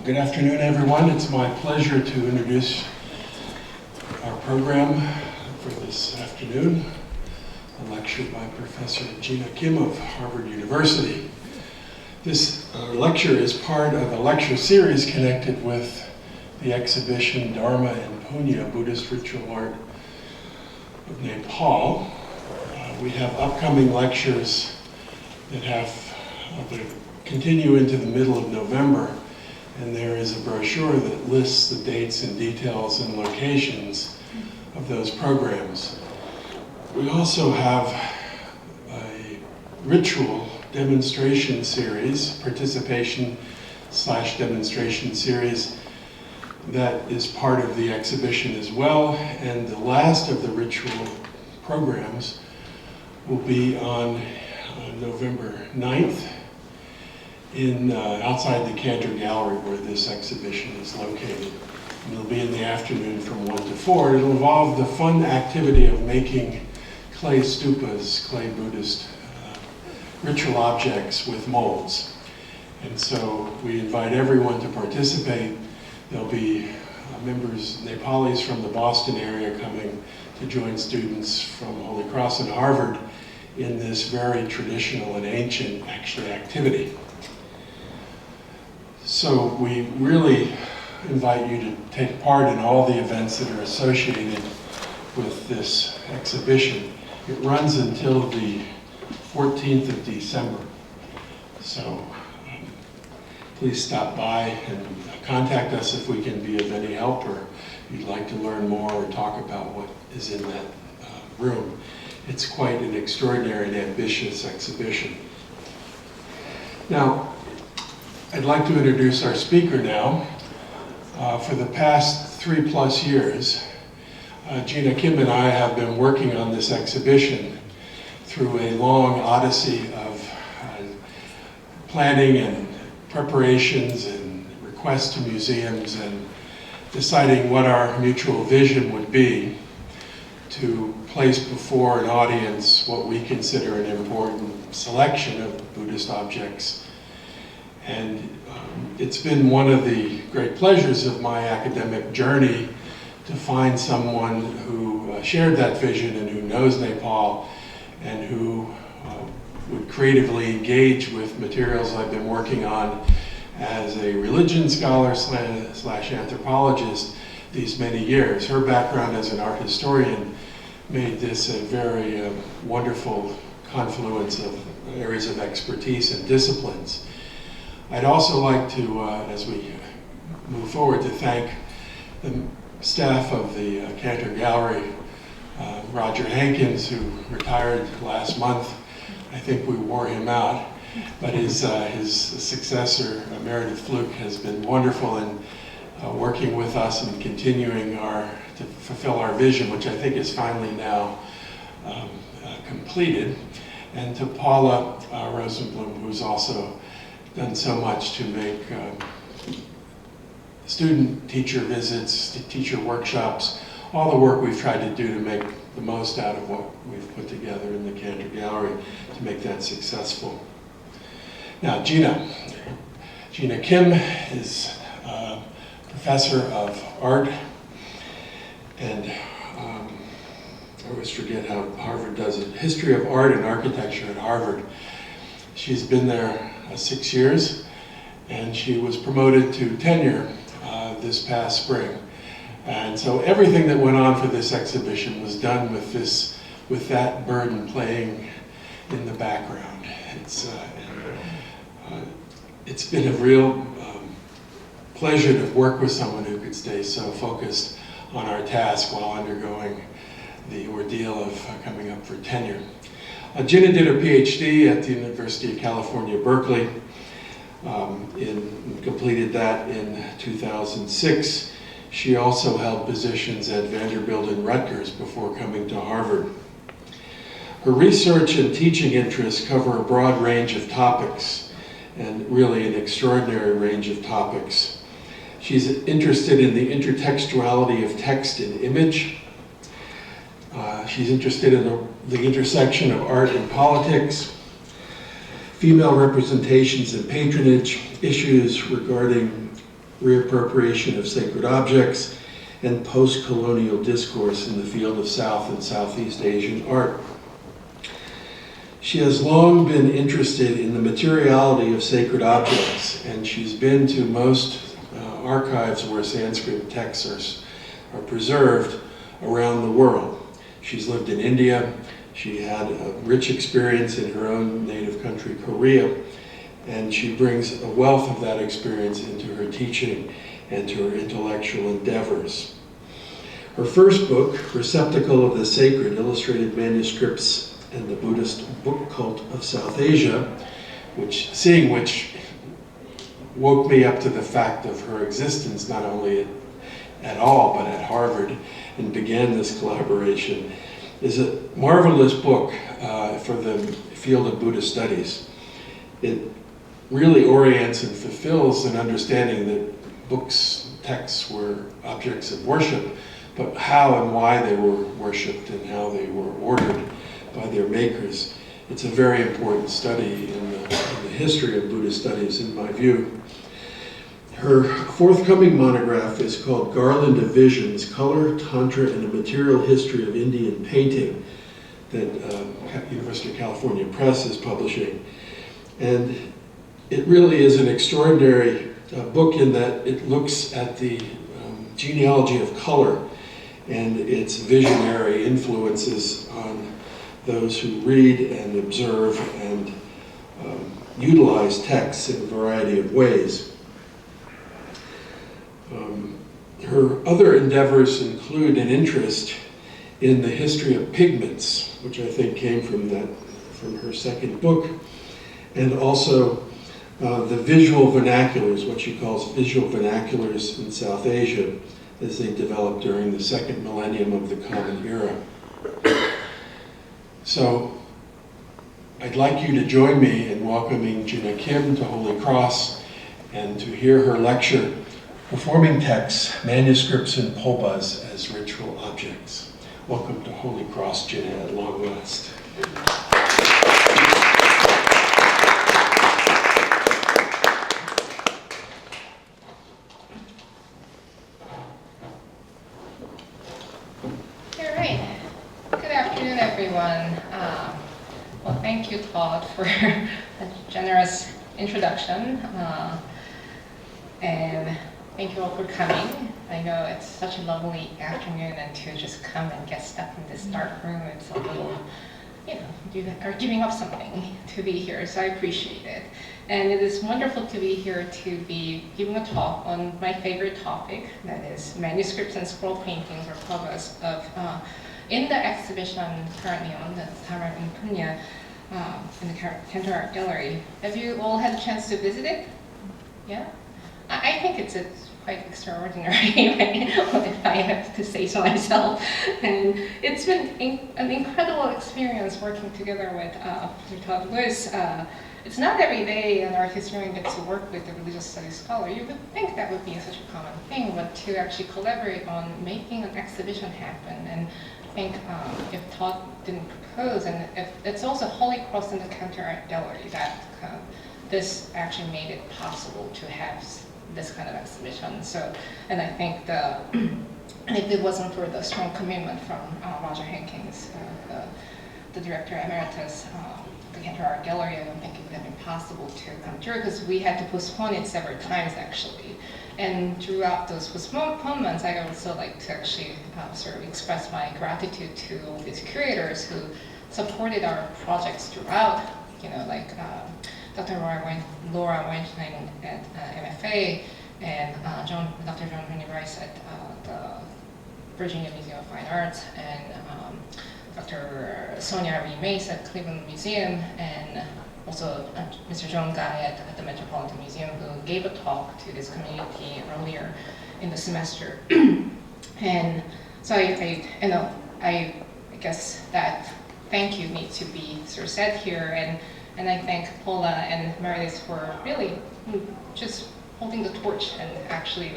Good afternoon, everyone. It's my pleasure to introduce our program for this afternoon, a lecture by Professor Jinah Kim of Harvard University. This lecture is part of a lecture series connected with the exhibition Dharma and Punya, Buddhist Ritual Art of Nepal. We have upcoming lectures that continue into the middle of November, and there is a brochure that lists the dates and details and locations of those programs. We also have a ritual demonstration series, participation/demonstration series, that is part of the exhibition as well, and the last of the ritual programs will be on November 9th outside the Cantor Gallery where this exhibition is located. And it'll be in the afternoon from 1 to 4. It'll involve the fun activity of making clay stupas, clay Buddhist ritual objects with molds. And so we invite everyone to participate. There'll be members, Nepalis from the Boston area coming to join students from Holy Cross and Harvard in this very traditional and ancient, activity. So we really invite you to take part in all the events that are associated with this exhibition. It runs until the 14th of December. So please stop by and contact us if we can be of any help, or if you'd like to learn more or talk about what is in that room. It's quite an extraordinary and ambitious exhibition. Now, I'd like to introduce our speaker now. For the past 3+ years, Jinah Kim and I have been working on this exhibition through a long odyssey of planning and preparations and requests to museums and deciding what our mutual vision would be to place before an audience what we consider an important selection of Buddhist objects. And it's been one of the great pleasures of my academic journey to find someone who shared that vision and who knows Nepal and who would creatively engage with materials I've been working on as a religion scholar slash anthropologist these many years. Her background as an art historian made this a very wonderful confluence of areas of expertise and disciplines. I'd also like to, as we move forward, to thank the staff of the Cantor Gallery, Roger Hankins, who retired last month. I think we wore him out, but his successor, Meredith Fluke, has been wonderful in working with us and continuing to fulfill our vision, which I think is finally now completed. And to Paula Rosenblum, who's also done so much to make student-teacher visits, teacher workshops, all the work we've tried to do to make the most out of what we've put together in the Cantor Gallery to make that successful. Now, Jinah Kim is a professor of art, and I always forget how Harvard does it, history of art and architecture at Harvard. She's been there 6 years, and she was promoted to tenure this past spring. And so everything that went on for this exhibition was done with that burden playing in the background. It's been a real pleasure to work with someone who could stay so focused on our task while undergoing the ordeal of coming up for tenure. Jinah did her PhD at the University of California, Berkeley, completed that in 2006. She also held positions at Vanderbilt and Rutgers before coming to Harvard. Her research and teaching interests cover a broad range of topics, and really an extraordinary range of topics. She's interested in the intertextuality of text and image. She's interested in the intersection of art and politics, female representations and patronage, issues regarding reappropriation of sacred objects, and post-colonial discourse in the field of South and Southeast Asian art. She has long been interested in the materiality of sacred objects, and she's been to most archives where Sanskrit texts are preserved around the world. She's lived in India. She had a rich experience in her own native country, Korea, and she brings a wealth of that experience into her teaching and to her intellectual endeavors. Her first book, Receptacle of the Sacred, Illustrated Manuscripts and the Buddhist Book Cult of South Asia, seeing which woke me up to the fact of her existence, not only at all, but at Harvard, and began this collaboration, is a marvelous book for the field of Buddhist studies. It really orients and fulfills an understanding that books, texts were objects of worship, but how and why they were worshipped and how they were ordered by their makers. It's a very important study in the history of Buddhist studies, in my view. Her forthcoming monograph is called Garland of Visions, Color, Tantra, and a Material History of Indian Painting, that University of California Press is publishing. And it really is an extraordinary book in that it looks at the genealogy of color and its visionary influences on those who read and observe and utilize texts in a variety of ways. Her other endeavors include an interest in the history of pigments, which I think came from her second book, and also the visual vernaculars, what she calls visual vernaculars in South Asia, as they developed during the second millennium of the Common Era. So I'd like you to join me in welcoming Jinah Kim to Holy Cross and to hear her lecture, Performing Texts, Manuscripts, and Paubhas as Ritual Objects. Welcome to Holy Cross, Jinah, at long last. Well, thank you, Todd, for a generous introduction, and thank you all for coming. I know it's such a lovely afternoon, and to just come and get stuck in this dark room, it's a little, you are giving up something to be here, so I appreciate it. And it is wonderful to be here to be giving a talk on my favorite topic, that is manuscripts and scroll paintings, or Paubhas, in the exhibition currently on the Dharma and Punya in the Cantor Art Gallery. Have you all had a chance to visit it? Yeah? I think it's quite extraordinary, if I have to say so myself. And it's been an incredible experience working together with Todd Lewis. It's not every day an art historian gets to work with a religious studies scholar. You would think that would be such a common thing, but to actually collaborate on making an exhibition happen. And I think if Todd didn't propose, and if it's also Holy Cross in the Cantor Art Gallery, that this actually made it possible to have this kind of exhibition. So, and I think if it wasn't for the strong commitment from Roger Hankins, the director emeritus, the Cantor Art Gallery, I don't think it would have been possible to come through, because we had to postpone it several times actually. And throughout those postponements, I also like to actually sort of express my gratitude to all these curators who supported our projects throughout, like Dr. Laura Weinstein at MFA, and Dr. John Henry Rice at the Virginia Museum of Fine Arts, and Dr. Sonia Reed Mace at Cleveland Museum, and also Mr. John Guy at the Metropolitan Museum, who gave a talk to this community earlier in the semester. And so I guess that thank you needs to be sort of said here, and I thank Paula and Meredith for really just holding the torch and actually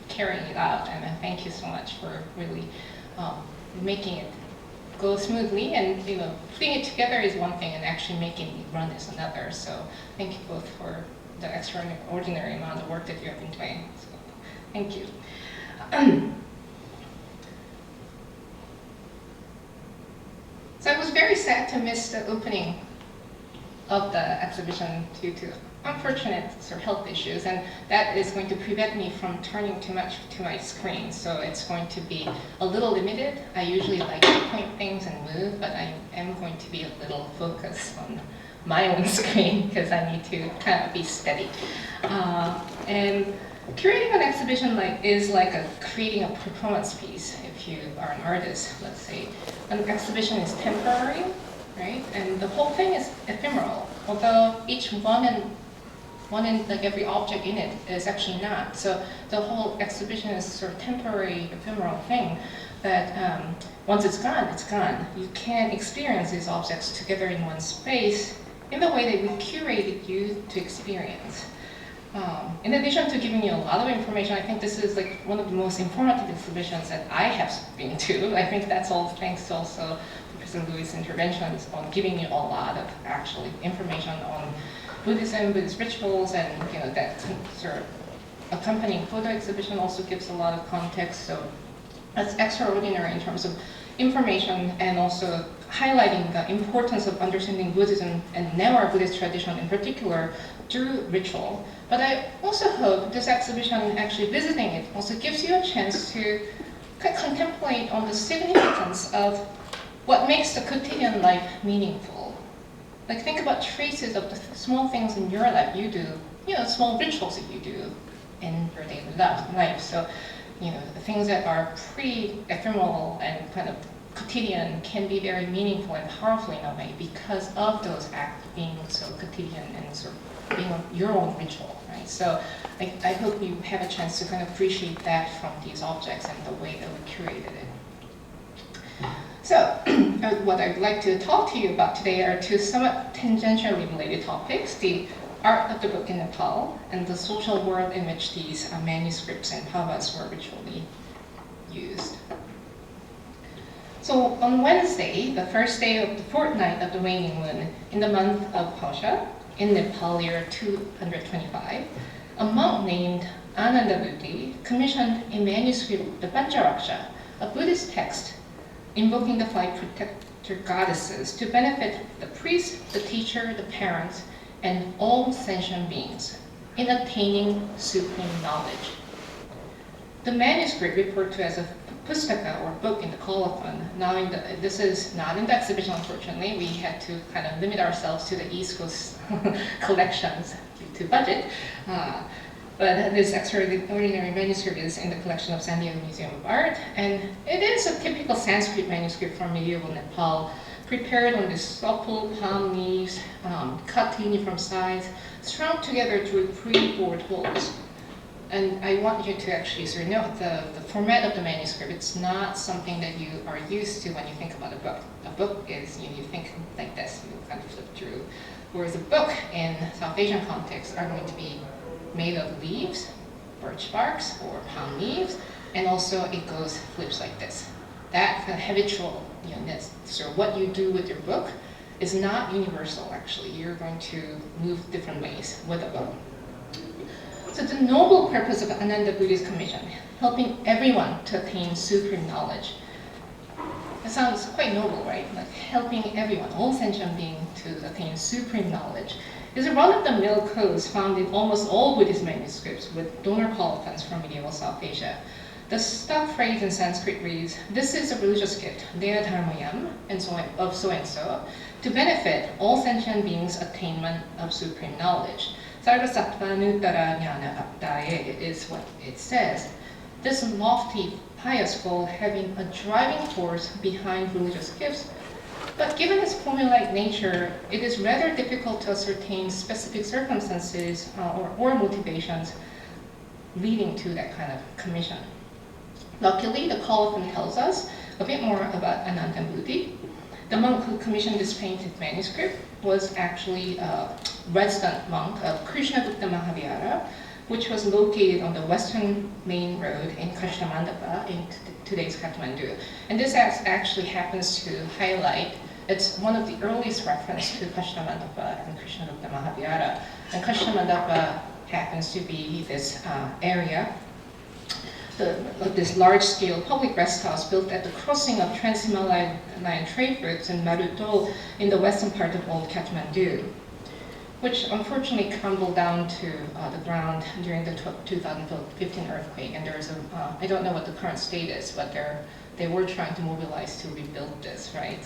carrying it out, and thank you so much for really making it go smoothly, and putting it together is one thing and actually making it run is another. So thank you both for the extraordinary amount of work that you have been doing. So, Thank you. So I was very sad to miss the opening of the exhibition due to unfortunate sort of health issues, and that is going to prevent me from turning too much to my screen. So it's going to be a little limited. I usually like to point things and move, but I am going to be a little focused on my own screen because I need to kind of be steady. And curating an exhibition is like creating a performance piece. If you are an artist, let's say, an exhibition is temporary, right? And the whole thing is ephemeral, although each one and like every object in it is actually not. So the whole exhibition is sort of temporary, ephemeral thing that once it's gone, it's gone. You can't experience these objects together in one space in the way that we curated you to experience. In addition to giving you a lot of information, I think this is like one of the most informative exhibitions that I have been to. I think that's all thanks to also Professor Louis' interventions on giving you a lot of actually information on Buddhism, Buddhist rituals, and that sort of accompanying photo exhibition also gives a lot of context. So that's extraordinary in terms of information and also highlighting the importance of understanding Buddhism and now our Buddhist tradition in particular through ritual. But I also hope this exhibition, actually visiting it, also gives you a chance to contemplate on the significance of what makes the quotidian life meaningful. Like think about traces of the small things in your life you do, small rituals that you do in your daily life. So, the things that are pre-ephemeral and kind of quotidian can be very meaningful and powerful in a way because of those acts being so quotidian and sort of being your own ritual, right? So I hope you have a chance to kind of appreciate that from these objects and the way that we curated it. So what I'd like to talk to you about today are two somewhat tangentially related topics: the art of the book in Nepal and the social world in which these manuscripts and Paubhas were ritually used. So on Wednesday, the first day of the fortnight of the waning moon in the month of Paubhas, in Nepal year 225, a monk named Anandabuddhi commissioned a manuscript of the Pancharaksha, a Buddhist text invoking the five protector goddesses to benefit the priest, the teacher, the parents, and all sentient beings in attaining supreme knowledge. The manuscript, referred to as a pustaka or book in the colophon, this is not in the exhibition, unfortunately. We had to kind of limit ourselves to the East Coast collections due to budget. But this extraordinary manuscript is in the collection of San Diego Museum of Art, and it is a typical Sanskrit manuscript from medieval Nepal, prepared on these supple palm leaves, cut to uniform size, strung together through 3 bored holes. And I want you to actually sort of note the format of the manuscript. It's not something that you are used to when you think about a book. A book is, you think like this, you kind of flip through. Whereas a book in South Asian context are going to be made of leaves, birch barks, or palm leaves, and also it flips like this. That kind of habitual, so what you do with your book is not universal, actually. You're going to move different ways with a book. So the noble purpose of Ananda Buddhist commission, helping everyone to attain supreme knowledge. It sounds quite noble, right? Like helping everyone, all sentient beings, to attain supreme knowledge, is a run-of-the-mill codes found in almost all Buddhist manuscripts with donor colophons from medieval South Asia. The stock phrase in Sanskrit reads, "This is a religious gift, Dea Dharmayam, and so and so, to benefit all sentient beings' attainment of supreme knowledge." Sarvasattva Nuttara Jnana Aptaye is what it says. This lofty, pious goal having a driving force behind religious gifts, but given its formulaic nature, it is rather difficult to ascertain specific circumstances or motivations leading to that kind of commission. Luckily, the colophon tells us a bit more about Anandabuddhi. The monk who commissioned this painted manuscript was actually a resident monk of Krishnagupta Mahavihara, which was located on the western main road in Kashthamandapa in today's Kathmandu. And this actually happens to highlight, it's one of the earliest reference to Kashthamandapa and Krishnagupta Mahavihara. And Kashthamandapa happens to be this area this large-scale public rest house built at the crossing of Trans-Himalayan trade routes in Marutol in the western part of old Kathmandu, which unfortunately crumbled down to the ground during the 2015 earthquake. And there's I don't know what the current state is, but they were trying to mobilize to rebuild this, right?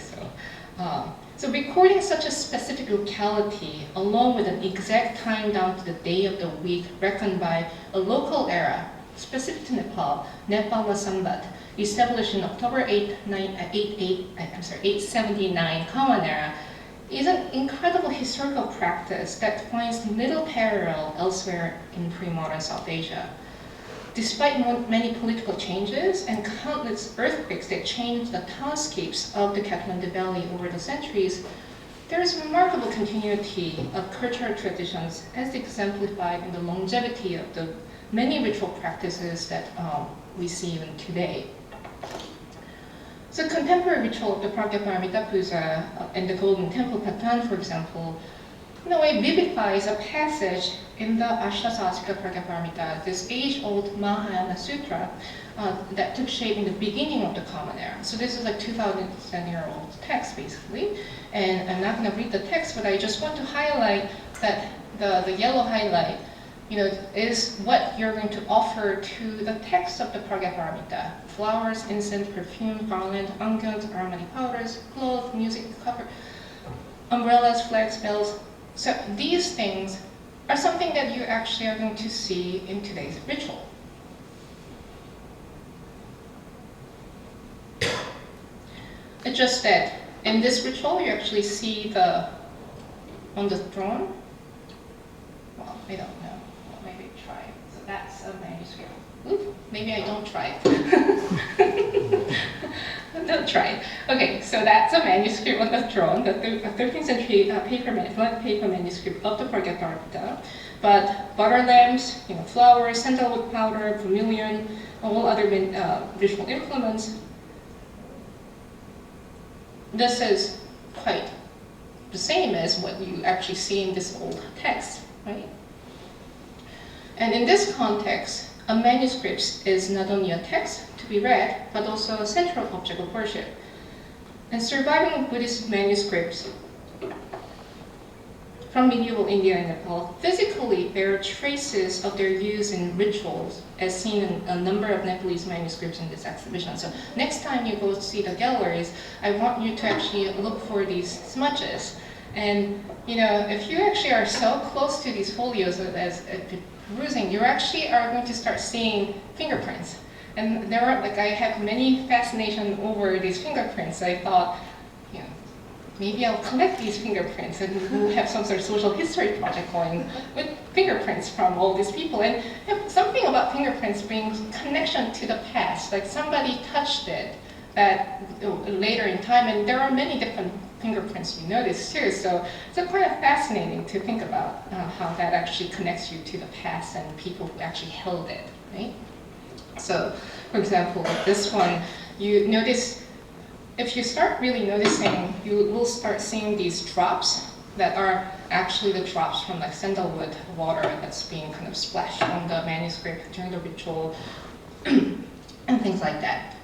So recording such a specific locality, along with an exact time down to the day of the week reckoned by a local era, specific to Nepal, Nepal Sambat, established in October 879 Common Era, is an incredible historical practice that finds little parallel elsewhere in pre-modern South Asia. Despite many political changes and countless earthquakes that changed the townscapes of the Kathmandu Valley over the centuries, there is remarkable continuity of cultural traditions as exemplified in the longevity of the many ritual practices that we see even today. So contemporary ritual of the Pragyaparamita Puja and the Golden Temple Patan, for example, in a way vivifies a passage in the Ashtasasika Pragyaparamita, this age-old Mahayana Sutra that took shape in the beginning of the Common Era. So this is a 2,000-year-old text, basically. And I'm not going to read the text, but I just want to highlight that the yellow highlight, is what you're going to offer to the text of the Pragyaparamita. Flowers, incense, perfume, garland, unguents, aromatic powders, cloth, music, cover, umbrellas, flags, bells. So these things are something that you actually are going to see in today's ritual. It's just that in this ritual, you actually see on the throne, well, I don't know, well, maybe try it. So that's a manuscript. Oop, maybe I don't try it. Don't try it. Okay, so that's a manuscript on the throne, the 13th century black paper manuscript of the Pragyaparamita. But butter lamps, flowers, sandalwood powder, vermilion, all other visual implements. This is quite the same as what you actually see in this old text, right? And in this context, a manuscript is not only a text to be read, but also a central object of worship. And surviving Buddhist manuscripts from medieval India and Nepal physically bear traces of their use in rituals, as seen in a number of Nepalese manuscripts in this exhibition. So next time you go see the galleries, I want you to actually look for these smudges. And if you actually are so close to these folios as perusing, you actually are going to start seeing fingerprints. And I have many fascination over these fingerprints. I thought, maybe I'll collect these fingerprints and we'll have some sort of social history project going with fingerprints from all these people. And something about fingerprints brings connection to the past, like somebody touched it later in time, and there are many different fingerprints we notice too. So it's kind of fascinating to think about how that actually connects you to the past and people who actually held it, right? So, for example, with this one, you notice, if you start really noticing, you will start seeing these drops that are actually the drops from like sandalwood water that's being kind of splashed on the manuscript during the ritual and things like that.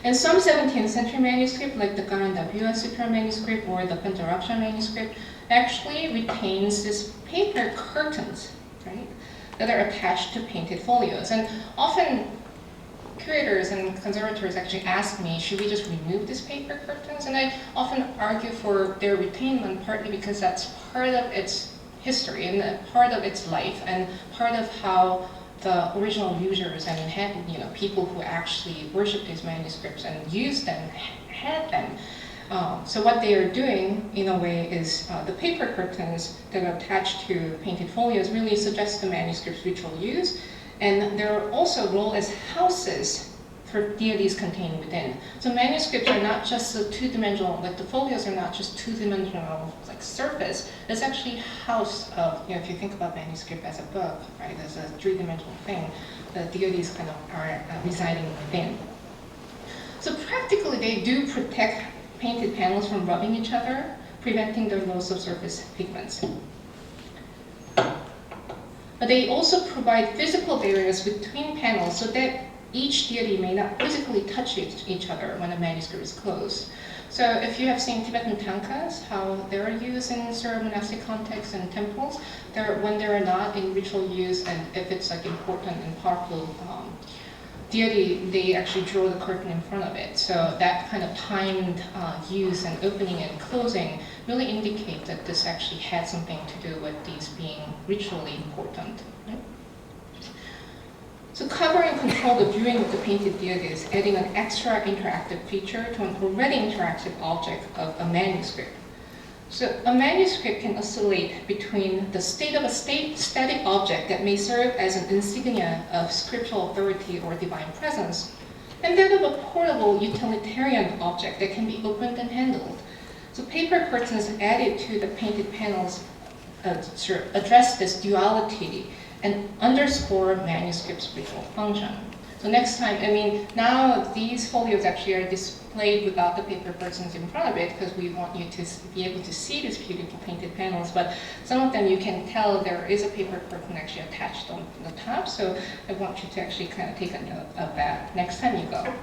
And some 17th century manuscript, like the Garandabhya Sutra manuscript or the Pantaraksha manuscript, actually retains this paper curtains, right, that are attached to painted folios. And often curators and conservators actually ask me, should we just remove these paper curtains? And I often argue for their retainment, partly because that's part of its history and part of its life and part of how the original users and people who actually worship these manuscripts and use them had them. So what they are doing, in a way, is the paper curtains that are attached to painted folios really suggest the manuscript's ritual use, and their also role as houses for deities contained within. So manuscripts are not just a two-dimensional, like the folios are not just two-dimensional like surface. It's actually house of, if you think about manuscript as a book, right, as a three-dimensional thing, the deities kind of are residing within. So practically, they do protect painted panels from rubbing each other, preventing the loss of surface pigments. But they also provide physical barriers between panels so that each deity may not physically touch each other when a manuscript is closed. So if you have seen Tibetan tankas, how they're used in sort of monastic contexts and temples, when they're not in ritual use, and if it's like important and powerful deity, they actually draw the curtain in front of it. So that kind of timed use and opening and closing really indicate that this actually had something to do with these being ritually important. Right? So cover and control the viewing of the painted deities, adding an extra interactive feature to an already interactive object of a manuscript. So a manuscript can oscillate between the state of a static object that may serve as an insignia of scriptural authority or divine presence, and that of a portable utilitarian object that can be opened and handled. So paper curtains added to the painted panels address this duality and underscore manuscript's ritual function. So next time, I mean, now these folios actually are displayed without the paper curtains in front of it because we want you to be able to see these beautiful painted panels, but some of them you can tell there is a paper curtain actually attached on the top, so I want you to actually kind of take a note of that next time you go.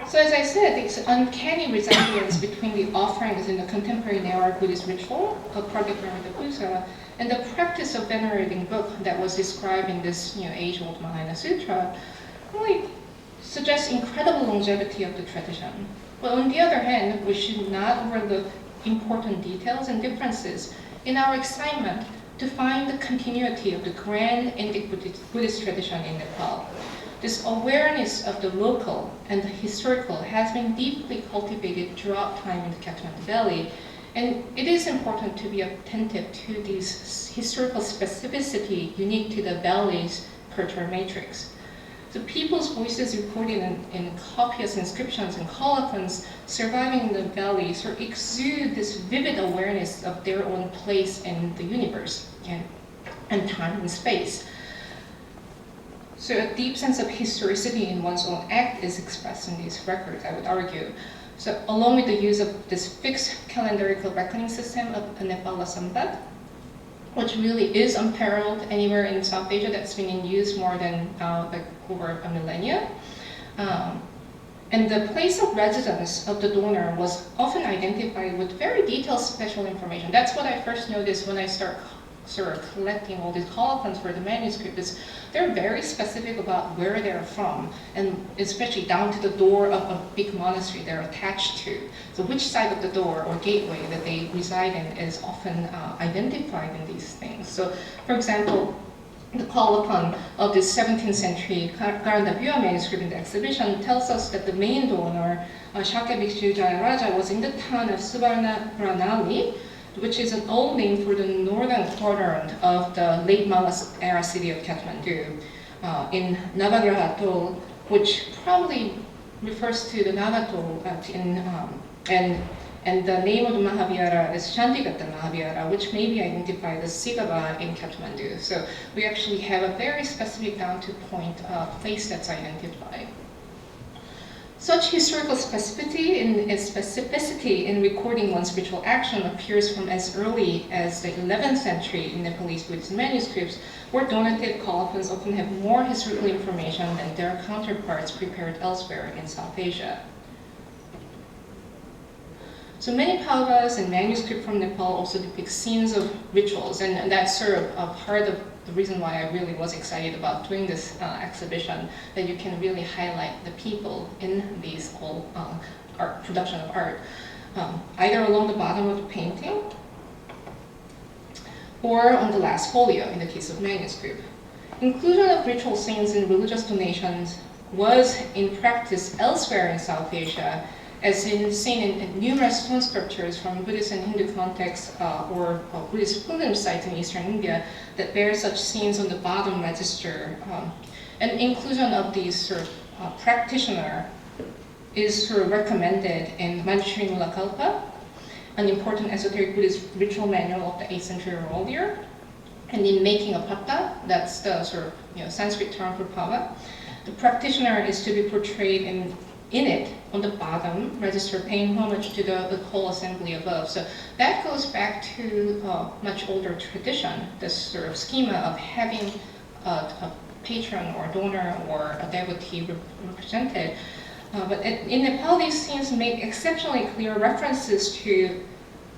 So as I said, it's uncanny resemblance between the offerings in the contemporary Neo Buddhist ritual, particularly the puja, and the practice of venerating book that was described in this age-old Mahayana Sutra, really suggests incredible longevity of the tradition. But on the other hand, we should not overlook important details and differences in our excitement to find the continuity of the grand Indic Buddhist tradition in Nepal. This awareness of the local and the historical has been deeply cultivated throughout time in the Kathmandu Valley, and it is important to be attentive to this historical specificity unique to the valley's cultural matrix. The people's voices recorded in copious inscriptions and colophons surviving in the valley sort of exude this vivid awareness of their own place in the universe and time and space. So a deep sense of historicity in one's own act is expressed in these records, I would argue. So along with the use of this fixed calendarical reckoning system of Nepal Sambat, which really is unparalleled anywhere in South Asia, that's been in use more than over a millennia. And the place of residence of the donor was often identified with very detailed special information. That's what I first noticed when I started sort of collecting all these colophons for the manuscript, is they're very specific about where they're from, and especially down to the door of a big monastery they're attached to. So which side of the door or gateway that they reside in is often identified in these things. So for example, the colophon of this 17th century Karandabhua manuscript in the exhibition tells us that the main donor, Shakya Bhikshu Jayaraja, was in the town of Subarnaranali, which is an old name for the northern quadrant of the late Malla era city of Kathmandu, in Navagraha Atoll, which probably refers to the Navatul, and the name of the Mahavihara is Shantigata Mahavihara, which may be identified as Sigaba in Kathmandu. So we actually have a very specific down-to-point place that's identified. Such historical specificity in recording one's ritual action appears from as early as the 11th century in Nepalese Buddhist manuscripts, where donated colophons often have more historical information than their counterparts prepared elsewhere in South Asia. So many Paubhas and manuscripts from Nepal also depict scenes of rituals, and that's sort of part of the reason why I really was excited about doing this exhibition, that you can really highlight the people in these whole production of art, either along the bottom of the painting or on the last folio in the case of manuscript. Inclusion of ritual scenes in religious donations was in practice elsewhere in South Asia, as seen in numerous stone sculptures from Buddhist and Hindu contexts or Buddhist pilgrim sites in eastern India that bear such scenes on the bottom register. And inclusion of these sort of practitioner is sort of recommended in Manjushri Mulakalpa, an important esoteric Buddhist ritual manual of the 8th century or earlier. And in Making a Patta, that's the sort of Sanskrit term for Paubha, the practitioner is to be portrayed in in it, on the bottom, register paying homage to the whole assembly above. So that goes back to much older tradition, this sort of schema of having a patron or donor or a devotee represented. But in Nepal, these scenes make exceptionally clear references to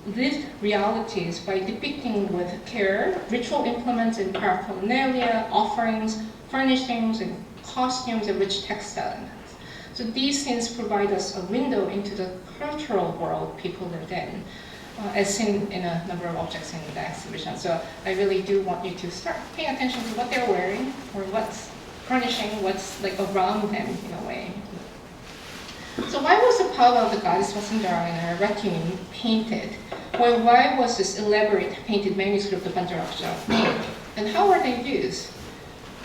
lived realities by depicting with care ritual implements and paraphernalia, offerings, furnishings, and costumes, and rich textiles. So these scenes provide us a window into the cultural world people lived in, as seen in a number of objects in the exhibition. So I really do want you to start paying attention to what they're wearing, or what's furnishing, what's like around them in a way. So why was the Paubha of the goddess Vasundhara and her retinue painted? Or why was this elaborate painted manuscript of Pancharaksha made? And how were they used?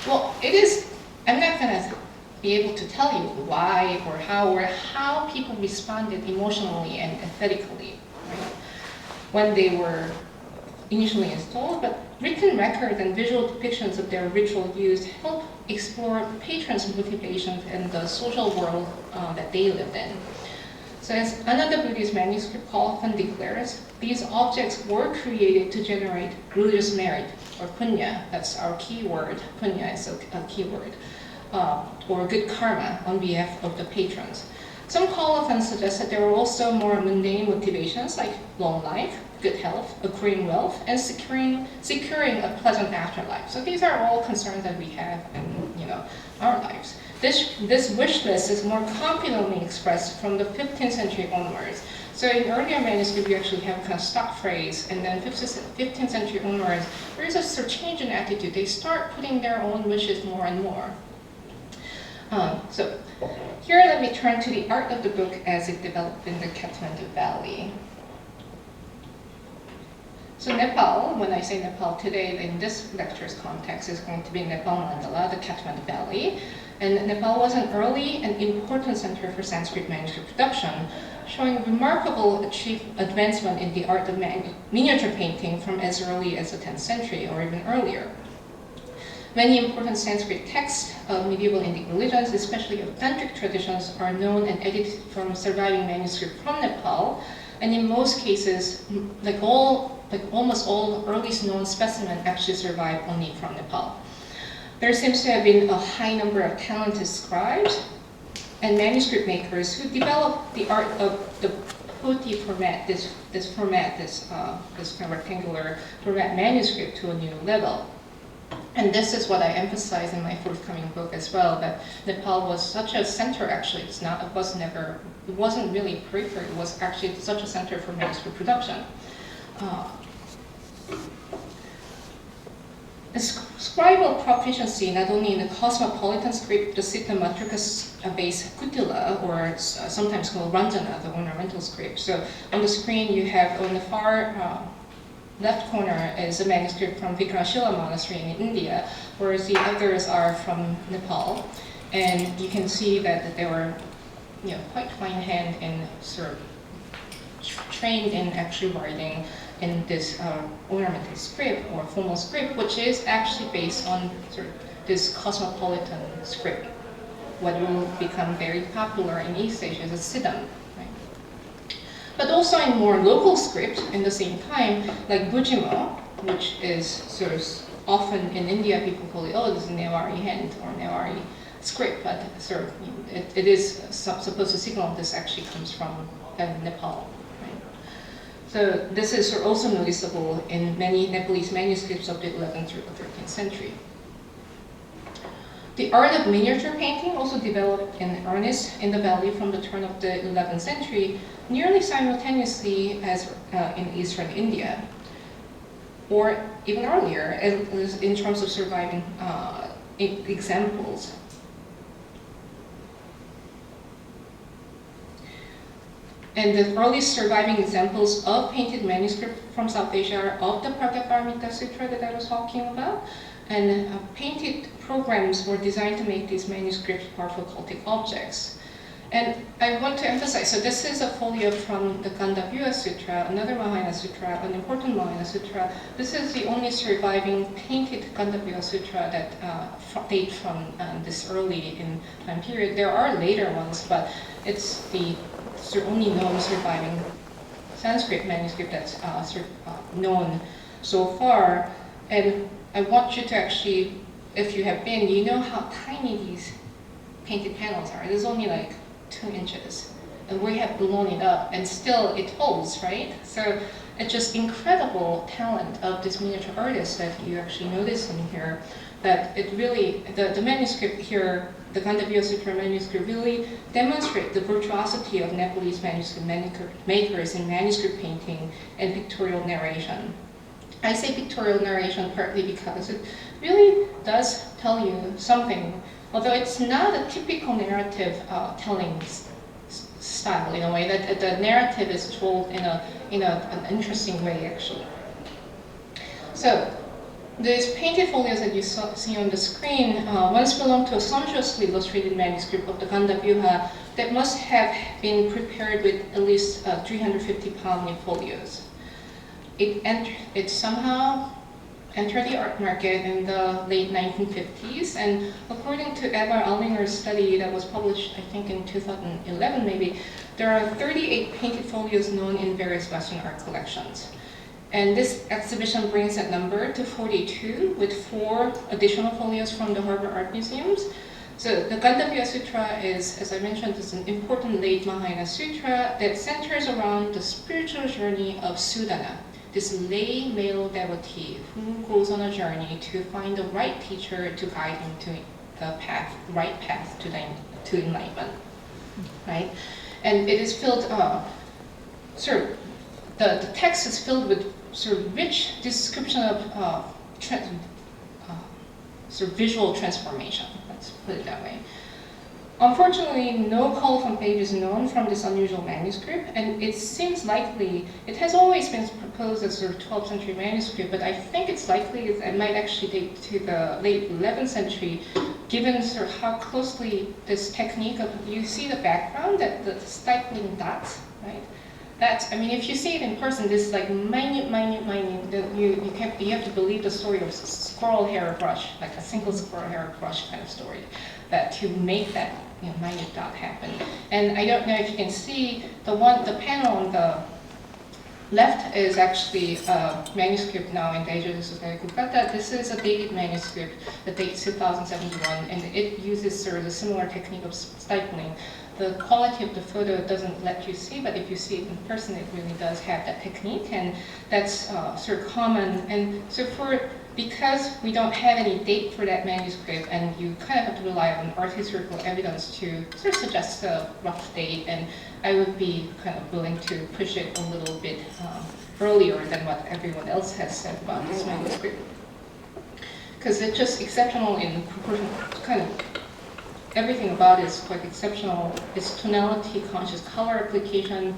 Well, I'm not going to be able to tell you why or how people responded emotionally and aesthetically, right, when they were initially installed, but written records and visual depictions of their ritual use help explore patrons' motivations and the social world that they lived in. So as another Buddhist manuscript often declares, these objects were created to generate religious merit, or punya. That's our key word. Punya is a key word. Or good karma on behalf of the patrons. Some colophons suggest that there were also more mundane motivations like long life, good health, accruing wealth, and securing a pleasant afterlife. So these are all concerns that we have in our lives. This wish list is more confidently expressed from the 15th century onwards. So in earlier manuscripts, you actually have a kind of stock phrase, and then 15th century onwards, there is a sort of change in attitude. They start putting their own wishes more and more. So here let me turn to the art of the book as it developed in the Kathmandu Valley. So Nepal, when I say Nepal today, in this lecture's context, is going to be Nepal Mandala, the Kathmandu Valley. And Nepal was an early and important center for Sanskrit manuscript production, showing remarkable advancement in the art of miniature painting from as early as the 10th century or even earlier. Many important Sanskrit texts of medieval Indic religions, especially of tantric traditions, are known and edited from surviving manuscript from Nepal, and in most cases, almost all earliest known specimens actually survive only from Nepal. There seems to have been a high number of talented scribes and manuscript makers who developed the art of the poti format, this kind of rectangular format manuscript to a new level. And this is what I emphasize in my forthcoming book as well, that Nepal was such a center, actually. It wasn't really periphery, it was actually such a center for manuscript production. Scribal proficiency, not only in the cosmopolitan script, the Sita Matrika-based Kutila, or sometimes called Ranjana, the ornamental script. So on the screen you have, on the far left corner is a manuscript from Vikramshila Monastery in India, whereas the others are from Nepal. And you can see that they were quite fine hand and sort of trained in actually writing in this ornamental script or formal script, which is actually based on sort of this cosmopolitan script, what will become very popular in East Asia as a Siddham. But also in more local script in the same time, like Bujimo, which is sort of often in India people call it, this is Newari hand or Newari script, but sort of it is supposed to signal this actually comes from Nepal. Right? So this is also noticeable in many Nepalese manuscripts of the 11th through the 13th century. The art of miniature painting also developed in earnest in the valley from the turn of the 11th century, nearly simultaneously as in eastern India, or even earlier in terms of surviving examples. And the earliest surviving examples of painted manuscript from South Asia are of the Pragyaparamita Sutra that I was talking about. And painted programs were designed to make these manuscripts powerful cultic objects. And I want to emphasize, so this is a folio from the Gandhabhya Sutra, another Mahayana Sutra, an important Mahayana Sutra. This is the only surviving painted Gandhabhya Sutra that date from this early in time period. There are later ones, but it's the only known surviving Sanskrit manuscript that's known so far. And I want you to actually, if you have been, you know how tiny these painted panels are. It is only like 2 inches, and we have blown it up, and still it holds, right? So it's just incredible talent of this miniature artist that you actually notice in here. That it really, the manuscript here, the Gandhabhya Sutra manuscript, really demonstrate the virtuosity of Nepalese manuscript makers in manuscript painting and pictorial narration. I say pictorial narration partly because it really does tell you something, although it's not a typical narrative telling style in a way, that the narrative is told in an interesting way actually. So these painted folios that you see on the screen once belonged to a sumptuously illustrated manuscript of the Gandhabhya that must have been prepared with at least 350 palm leaf folios. It somehow entered the art market in the late 1950s, and according to Edvard Allinger's study that was published, I think in 2011 maybe, there are 38 painted folios known in various Western art collections. And this exhibition brings that number to 42, with 4 additional folios from the Harbor Art Museums. So the Gandhabhya Sutra is, as I mentioned, is an important late Mahayana sutra that centers around the spiritual journey of Sudana, this lay male devotee who goes on a journey to find the right teacher to guide him to the right path to enlightenment, right? And it is filled, the text is filled with sort of rich description of visual transformation, let's put it that way. Unfortunately, no colophon page is known from this unusual manuscript, and it seems likely, it has always been proposed as sort of 12th century manuscript, but I think it's likely it might actually date to the late 11th century, given sort of how closely this technique of, you see the background, that the stifling dots, right? That's, I mean, if you see it in person, this like minute, you have to believe the story of squirrel hair brush, like a single squirrel hair brush kind of story, that to make that minute dot happen. And I don't know if you can see the panel on the left is actually a manuscript now in Daejeon Society Kolkata. This is a dated manuscript that dates 2071, and it uses sort of a similar technique of stifling. The quality of the photo doesn't let you see, but if you see it in person, it really does have that technique, and that's sort of common. And so because we don't have any date for that manuscript, and you kind of have to rely on art historical evidence to sort of suggest a rough date, and I would be kind of willing to push it a little bit earlier than what everyone else has said about this manuscript. Because it's just exceptional in proportion, kind of everything about it is quite exceptional. Its tonality, conscious color application,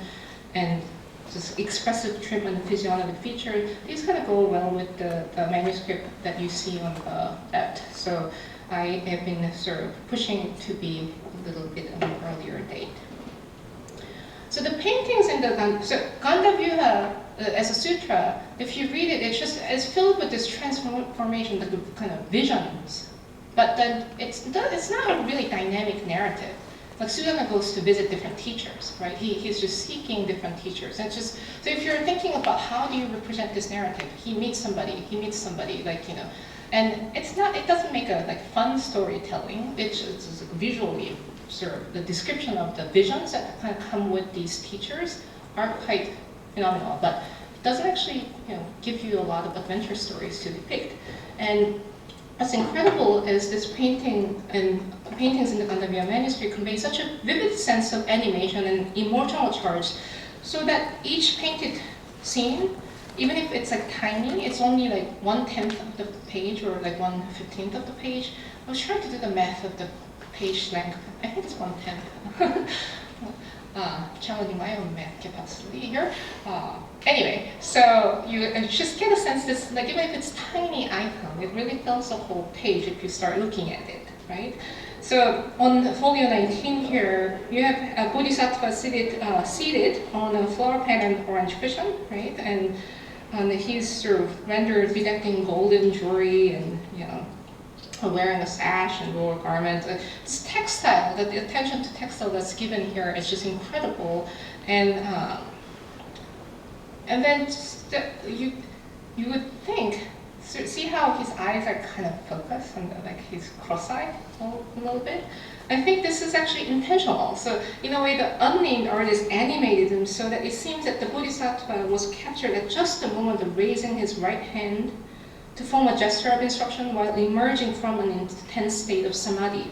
and just expressive trim and physiognomic feature, these kind of go well with the manuscript that you see on the left. So I have been sort of pushing it to be a little bit of an earlier date. So the paintings in the Gandhabhya as a sutra, if you read it, it's filled with this transformation, the kind of visions. But then it's not a really dynamic narrative. Like Sudana goes to visit different teachers, right? He's just seeking different teachers. It's just, so if you're thinking about how do you represent this narrative, he meets somebody, like, and it doesn't make a like fun storytelling. It's visually sort of the description of the visions that kind of come with these teachers are quite phenomenal, but it doesn't actually give you a lot of adventure stories to depict. And what's incredible is this painting and paintings in the Gandhabhya manuscript convey such a vivid sense of animation and emotional charge, so that each painted scene, even if it's like tiny, it's only like 1/10 of the page or like 1/15 of the page. I was trying to do the math of the page length. I think it's 1/10. Challenging my own math capacity here. Anyway, so you just get a sense this, like even if it's tiny icon, it really fills the whole page if you start looking at it, right? So on folio 19 here, you have a Bodhisattva seated on a flower patterned orange cushion, right? And he's sort of rendered bedecked golden jewelry and, wearing a sash and lower garment. It's textile, the attention to textile that's given here is just incredible. And then you would think, so see how his eyes are kind of focused and like he's cross-eyed a little bit? I think this is actually intentional. So in a way, the unnamed artist animated him so that it seems that the Bodhisattva was captured at just the moment of raising his right hand to form a gesture of instruction while emerging from an intense state of samadhi,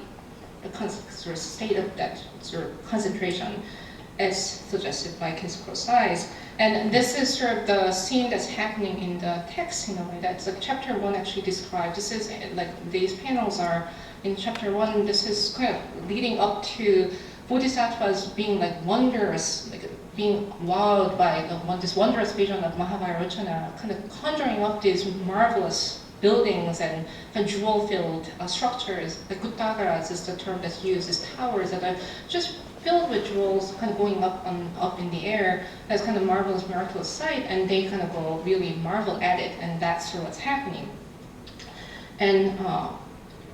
the sort of state of that sort of concentration, as suggested by his cross eyes. And this is sort of the scene that's happening in the text in a way. That's like chapter 1 actually described. This is like these panels are in chapter 1. This is kind of leading up to bodhisattvas being like wondrous, like being wowed by this wondrous vision of Mahavairochana, kind of conjuring up these marvelous buildings and jewel-filled structures. The Guttagaras is the term that's used, these towers that are just filled with jewels, kind of going up in the air. That's kind of marvelous, miraculous sight, and they kind of go really marvel at it, and that's sort of what's happening. And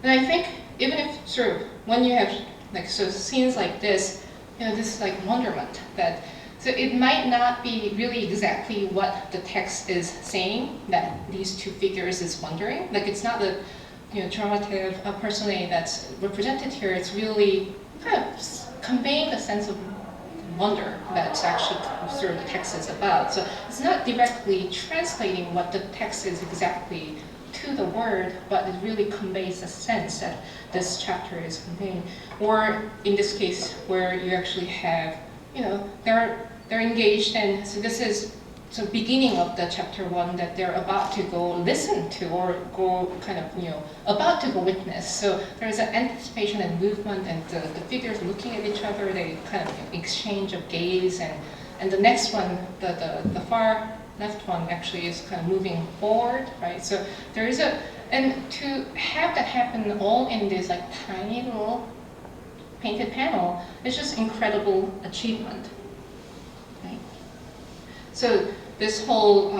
I think even if sort of when you have like so scenes like this, this is like wonderment that. So it might not be really exactly what the text is saying, that these two figures is wondering. Like it's not the dramative personae that's represented here. It's really kind of conveying a sense of wonder that's actually sort of the text is about. So it's not directly translating what the text is exactly to the word, but it really conveys a sense that this chapter is conveying. Or in this case, where you actually have, they're engaged, and so this is the beginning of the chapter 1 that they're about to go listen to or go kind of, about to go witness. So there's an anticipation and movement, and the figures looking at each other, they kind of exchange of gaze, and the next one, the far left one actually is kind of moving forward, right? So there is and to have that happen all in this like tiny little painted panel is just incredible achievement. So this whole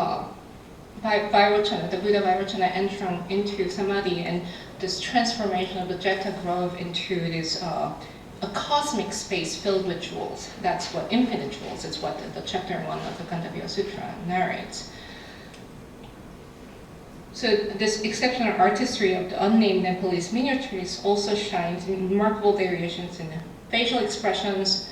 Vairochana, the Buddha Vairochana entering into Samadhi and this transformation of the Jeta Grove into this a cosmic space filled with jewels. That's what infinite jewels. It's what the chapter 1 of the Gandhabhya Sutra narrates. So this exceptional artistry of the unnamed Nepalese miniatures also shines in remarkable variations in facial expressions,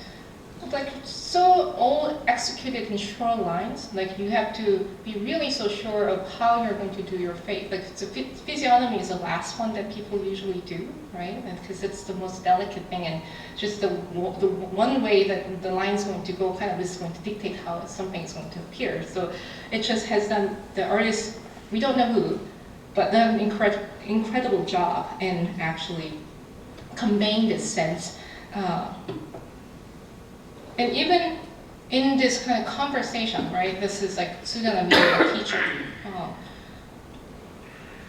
like so all executed in short lines. Like you have to be really so sure of how you're going to do your face. Like the physiognomy is the last one that people usually do, right? Because it's the most delicate thing, and just the one way that the line's going to go kind of is going to dictate how something's going to appear. So it just has done, the artist, we don't know who, but done an incredible job in actually conveying this sense. And even in this kind of conversation, right, this is like Sudana meeting a teacher,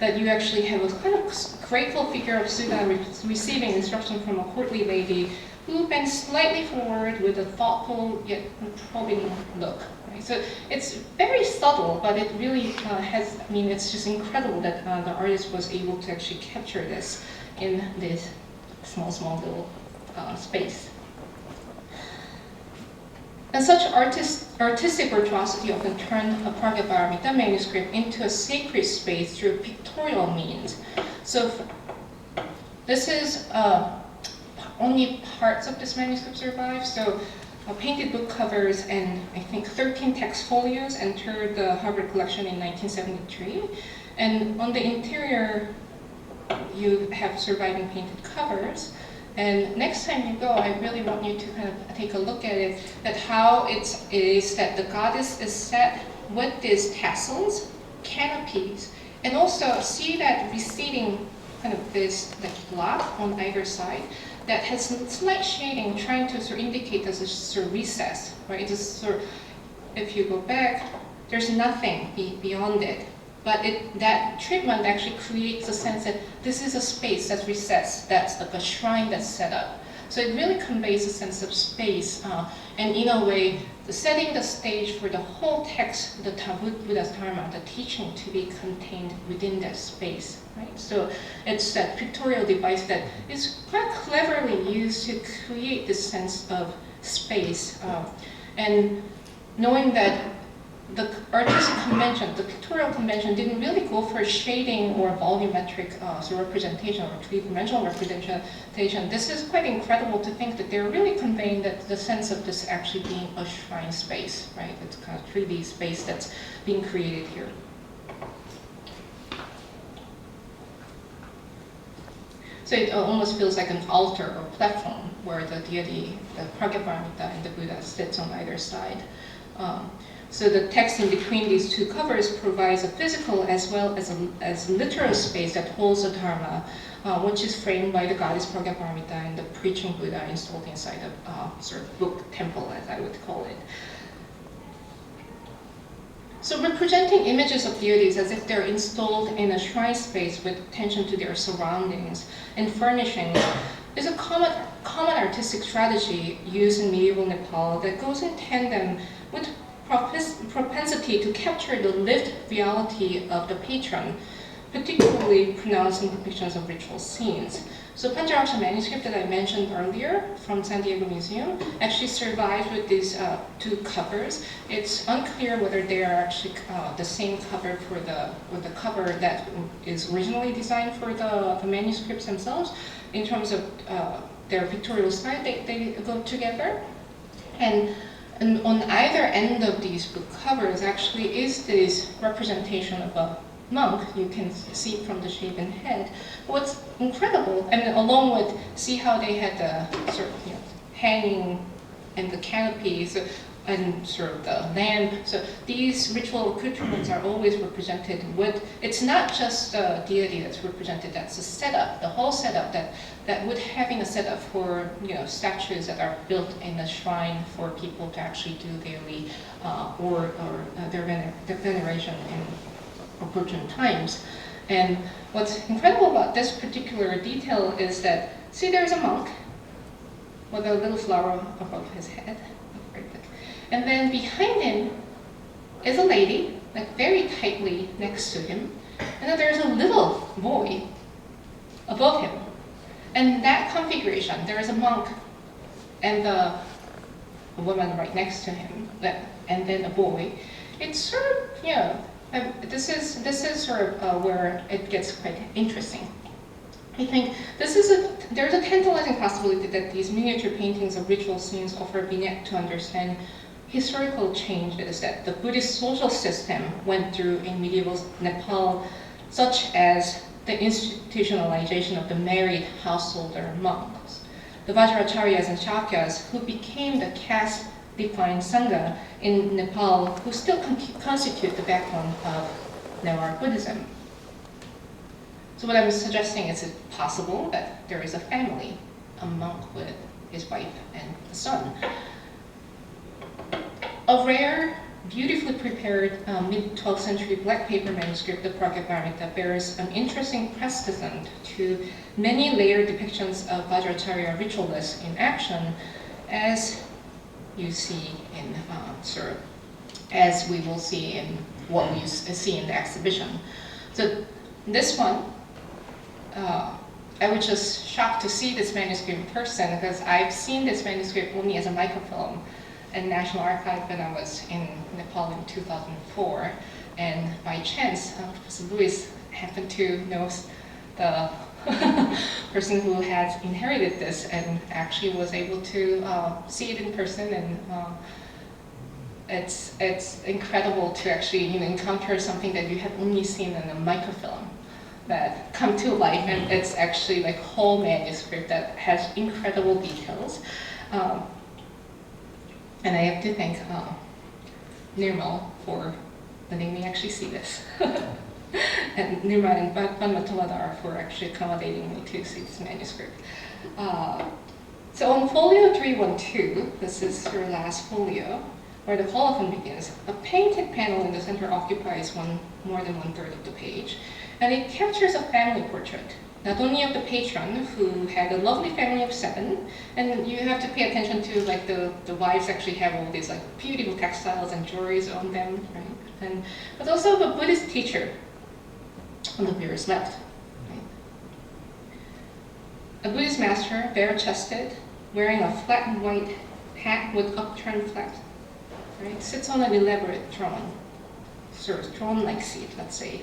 that you actually have a kind of grateful figure of Sudana receiving instruction from a courtly lady who bends slightly forward with a thoughtful yet probing look. Right? So it's very subtle, but it really has, it's just incredible that the artist was able to actually capture this in this small little space. And such artistic virtuosity often turned a Pragyaparamita manuscript into a sacred space through pictorial means. So this is only parts of this manuscript survive. So painted book covers and I think 13 text folios entered the Harvard collection in 1973. And on the interior, you have surviving painted covers. And next time you go, I really want you to kind of take a look at it, at how it is that the goddess is set with these tassels, canopies, and also see that receding kind of this block on either side that has slight shading, trying to sort of indicate there's a sort of recess, right? It's sort of, if you go back, there's nothing beyond it. but that treatment actually creates a sense that this is a space that's recessed, that's like a shrine that's set up. So it really conveys a sense of space, and in a way, setting the stage for the whole text, the Buddha's Dharma, the teaching, to be contained within that space, right? So it's that pictorial device that is quite cleverly used to create this sense of space, and knowing that the artistic convention, the pictorial convention, didn't really go for shading or volumetric representation or three-dimensional representation. This is quite incredible to think that they're really conveying that the sense of this actually being a shrine space, right? It's kind of 3D space that's being created here. So it almost feels like an altar or platform where the deity, the Pragyaparamita and the Buddha sits on either side. So the text in between these two covers provides a physical as well as literal space that holds the Dharma, which is framed by the goddess Pragyaparamita and the preaching Buddha installed inside a sort of book temple, as I would call it. So representing images of deities as if they're installed in a shrine space with attention to their surroundings and furnishings is a common artistic strategy used in medieval Nepal that goes in tandem with propensity to capture the lived reality of the patron, particularly pronounced in depictions of ritual scenes. So Pancharaksha manuscript that I mentioned earlier from San Diego Museum actually survives with these two covers. It's unclear whether they are actually the same cover for the cover that is originally designed for the manuscripts themselves. In terms of their pictorial style, they go together. And on either end of these book covers actually is this representation of a monk. You can see it from the shaven head. What's incredible, and along with, see how they had the sort of hanging and the canopies and sort of the lamp. So these ritual accoutrements are always represented with, it's not just the deity that's represented, that's the setup, the whole setup that would having a setup for statues that are built in a shrine for people to actually do daily or their veneration in opportune times. And what's incredible about this particular detail is that, see, there's a monk with a little flower above his head. And then behind him is a lady, like very tightly next to him. And then there's a little boy above him. And that configuration, there is a monk and a woman right next to him, and then a boy. It's sort of, this is sort of where it gets quite interesting. I think there's a tantalizing possibility that these miniature paintings of ritual scenes offer a vignette to understand historical changes that the Buddhist social system went through in medieval Nepal, such as the institutionalization of the married householder monks, the Vajracharyas and Shakyas, who became the caste-defined Sangha in Nepal, who still constitute the backbone of Newar Buddhism. So what I'm suggesting is it possible that there is a family, a monk with his wife and a son. A rare, beautifully prepared mid-12th century black paper manuscript, the Pragyaparamita, bears an interesting precedent to many layered depictions of Vajracharya ritualists in action, as you see in as we will see in what we see in the exhibition. So this one, I was just shocked to see this manuscript in person because I've seen this manuscript only as a microfilm in National Archive when I was in Nepal in 2004. And by chance, Professor Lewis happened to know the person who had inherited this and actually was able to see it in person. And it's incredible to actually encounter something that you have only seen in a microfilm that come to life, and it's actually like whole manuscript that has incredible details. And I have to thank Nirmal for letting me actually see this. And Nirmal and Vanmataladar for actually accommodating me to see this manuscript. So on folio 312, this is her last folio, where the colophon begins, a painted panel in the center occupies more than 1/3 of the page, and it captures a family portrait, not only of the patron, who had a lovely family of 7, and you have to pay attention to like the wives actually have all these like beautiful textiles and jewelries on them, right? But also a Buddhist teacher on the mirror's left. Right? A Buddhist master, bare-chested, wearing a flat and white hat with upturned flaps, right? Sits on an elaborate throne, sort of throne-like seat, let's say.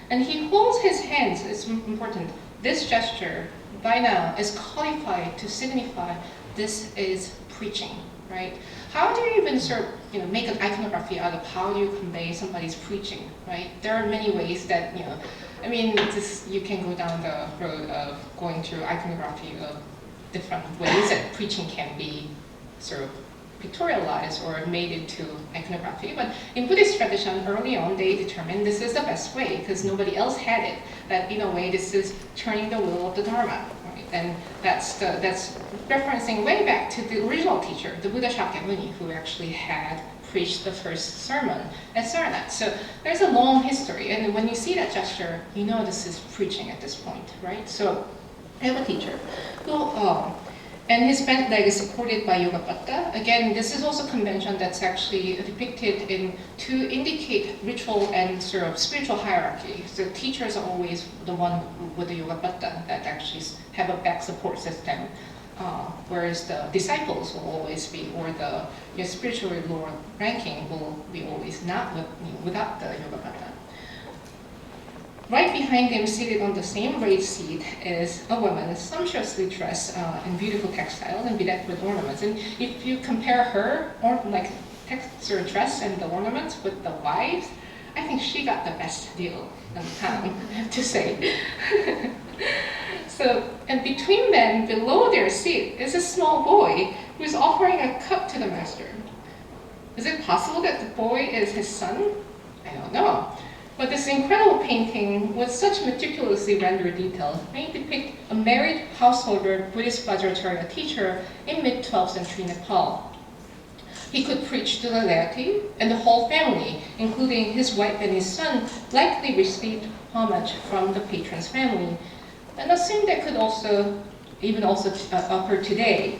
And he holds his hands, it's important. This gesture, by now, is codified to signify this is preaching, right? How do you even sort of, make an iconography out of how do you convey somebody's preaching, right? There are many ways that, you can go down the road of going through iconography of different ways that preaching can be sort of pictorialized or made into iconography. But in Buddhist tradition, early on, they determined this is the best way because nobody else had it. That in a way, this is turning the wheel of the Dharma. Right? And that's referencing way back to the original teacher, the Buddha Shakyamuni, who actually had preached the first sermon at Sarnath. So there's a long history, and when you see that gesture, you know this is preaching at this point, right? So I have a teacher who, and his bent leg is supported by yoga patta. Again, this is also a convention that's actually depicted to indicate ritual and sort of spiritual hierarchy. So teachers are always the one with the yoga patta that actually have a back support system, whereas the disciples will always be, or the spiritually lower ranking will be always not without the yoga patta. Right behind him, seated on the same raised seat, is a woman sumptuously dressed in beautiful textiles and bedecked with ornaments. And if you compare her, texture dress and the ornaments with the wives, I think she got the best deal in town, I have to say. So, and between them, below their seat, is a small boy who is offering a cup to the master. Is it possible that the boy is his son? I don't know. But this incredible painting, with such meticulously rendered detail, may depict a married householder Buddhist Vajracharya teacher in mid-12th century Nepal. He could preach to the laity, and the whole family, including his wife and his son, likely received homage from the patron's family, and assumed that could also occur today.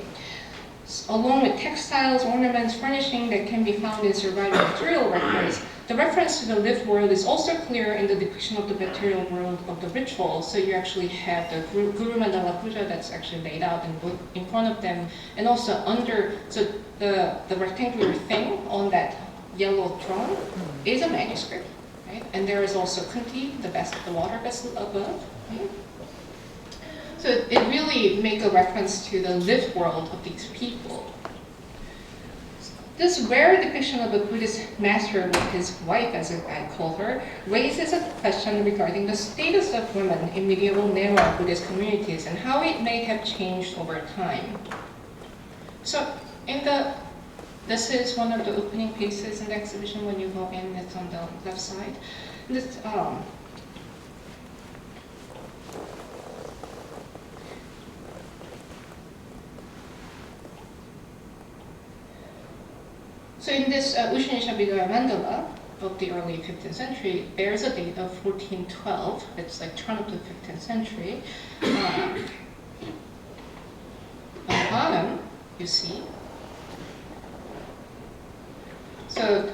Along with textiles, ornaments, furnishing that can be found in surviving material records, the reference to the lived world is also clear in the depiction of the material world of the ritual. So you actually have the Guru Mandala Puja that's actually laid out in front of them, and also under, so the rectangular thing on that yellow throne is a manuscript, right? And there is also Kunti, the water vessel above, right? So it really makes a reference to the lived world of these people. This rare depiction of a Buddhist master with his wife, as I call her, raises a question regarding the status of women in medieval Nara Buddhist communities and how it may have changed over time. So this is one of the opening pieces in the exhibition. When you go in, it's on the left side. So in this Ushinisha Vidya mandala of the early 15th century, it bears a date of 1412. It's like turn of the 15th century. On the bottom, you see, so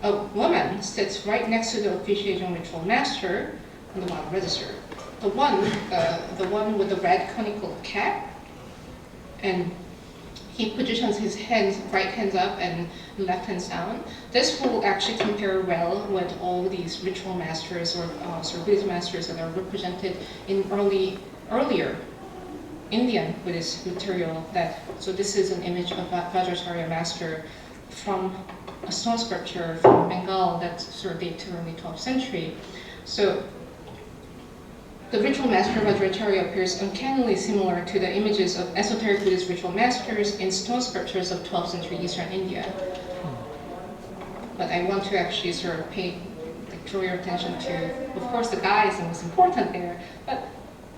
a woman sits right next to the officiating ritual master on the bottom register. The one with the red conical cap, and he positions his right hands up and left hands down. This will actually compare well with all these ritual masters or Buddhist masters that are represented in earlier Indian Buddhist material. So this is an image of a Vajracharya master from a stone sculpture from Bengal that sort of dates to early 12th century. So the ritual master Vajracharya appears uncannily similar to the images of esoteric Buddhist ritual masters in stone sculptures of 12th century Eastern India. But I want to actually sort of draw your attention to, of course, the guy is the most important there, but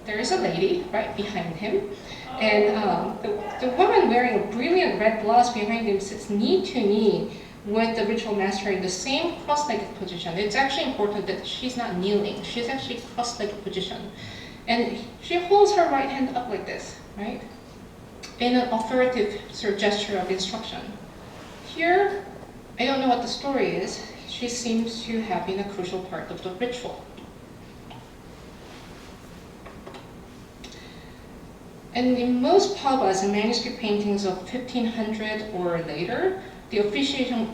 there is a lady right behind him. And the woman wearing a brilliant red blouse behind him sits knee to knee with the ritual master in the same cross-legged position. It's actually important that she's not kneeling. She's actually cross-legged position. And she holds her right hand up like this, right? In an authoritative sort of gesture of instruction. Here, I don't know what the story is. She seems to have been a crucial part of the ritual. And in most Paubhas and manuscript paintings of 1500 or later, the officiating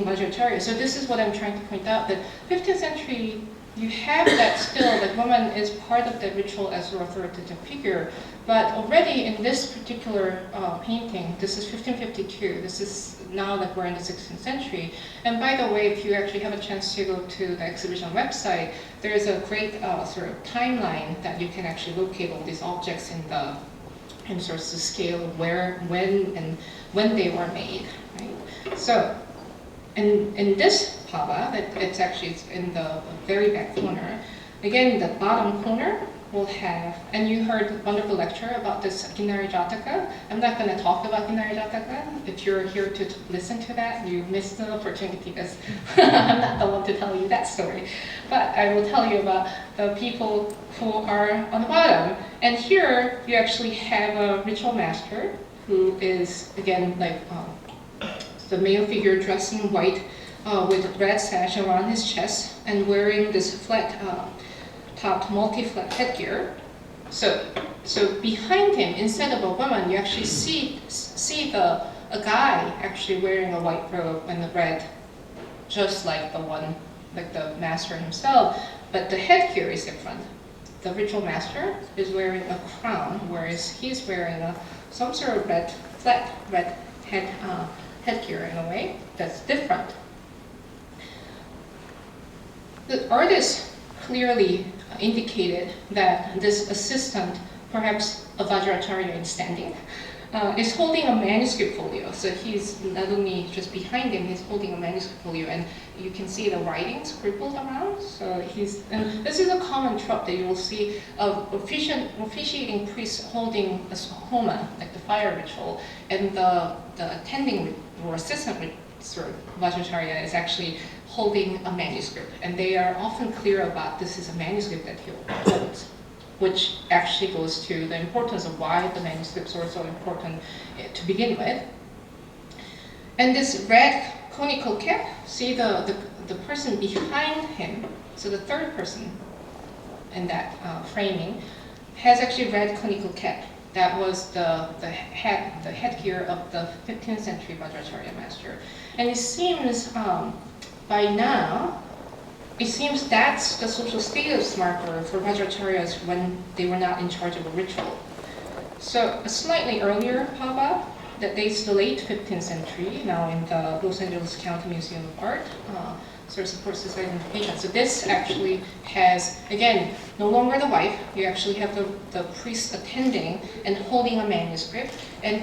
Vajracharya, so this is what I'm trying to point out, that 15th century, you have that still, that woman is part of the ritual as an authoritative figure, but already in this particular painting, this is 1552, this is now that we're in the 16th century, and by the way, if you actually have a chance to go to the exhibition website, there's a great sort of timeline that you can actually locate all these objects in the sort of the scale of where, when they were made, right? So, in this Paubha, it's actually in the very back corner. Again, the bottom corner will have, and you heard a wonderful lecture about this Ginari Jataka. I'm not going to talk about Ginari Jataka. If you're here to listen to that, you missed the opportunity because I'm not the one to tell you that story. But I will tell you about the people who are on the bottom. And here you actually have a ritual master who is, again, like the male figure dressed in white with a red sash around his chest and wearing this flat-topped multi-flat headgear. So behind him, instead of a woman, you actually see a guy actually wearing a white robe and a red, just like the one, like the master himself, but the headgear is different. The ritual master is wearing a crown, whereas he's wearing some sort of red, flat red headgear in a way that's different. The artist clearly indicated that this assistant, perhaps a Vajracharya in standing, is holding a manuscript folio. So he's not only just behind him, he's holding a manuscript folio, and you can see the writing scribbled around. So and this is a common trope that you will see of officiating priests holding a homa, like the fire ritual, and the attending or assistant sort of Vajracharya is actually holding a manuscript, and they are often clear about this is a manuscript that he holds, which actually goes to the importance of why the manuscripts are so important to begin with. And this red conical cap, see the person behind him, so the third person in that framing, has actually red conical cap. That was the headgear of the 15th century Vajracharya master. And it seems by now, it seems that's the social status marker for Vajracharyas when they were not in charge of a ritual. So a slightly earlier Paubha that dates the late 15th century, now in the Los Angeles County Museum of Art, sort of supports this identification. So this actually has, again, no longer the wife, you actually have the priest attending and holding a manuscript, and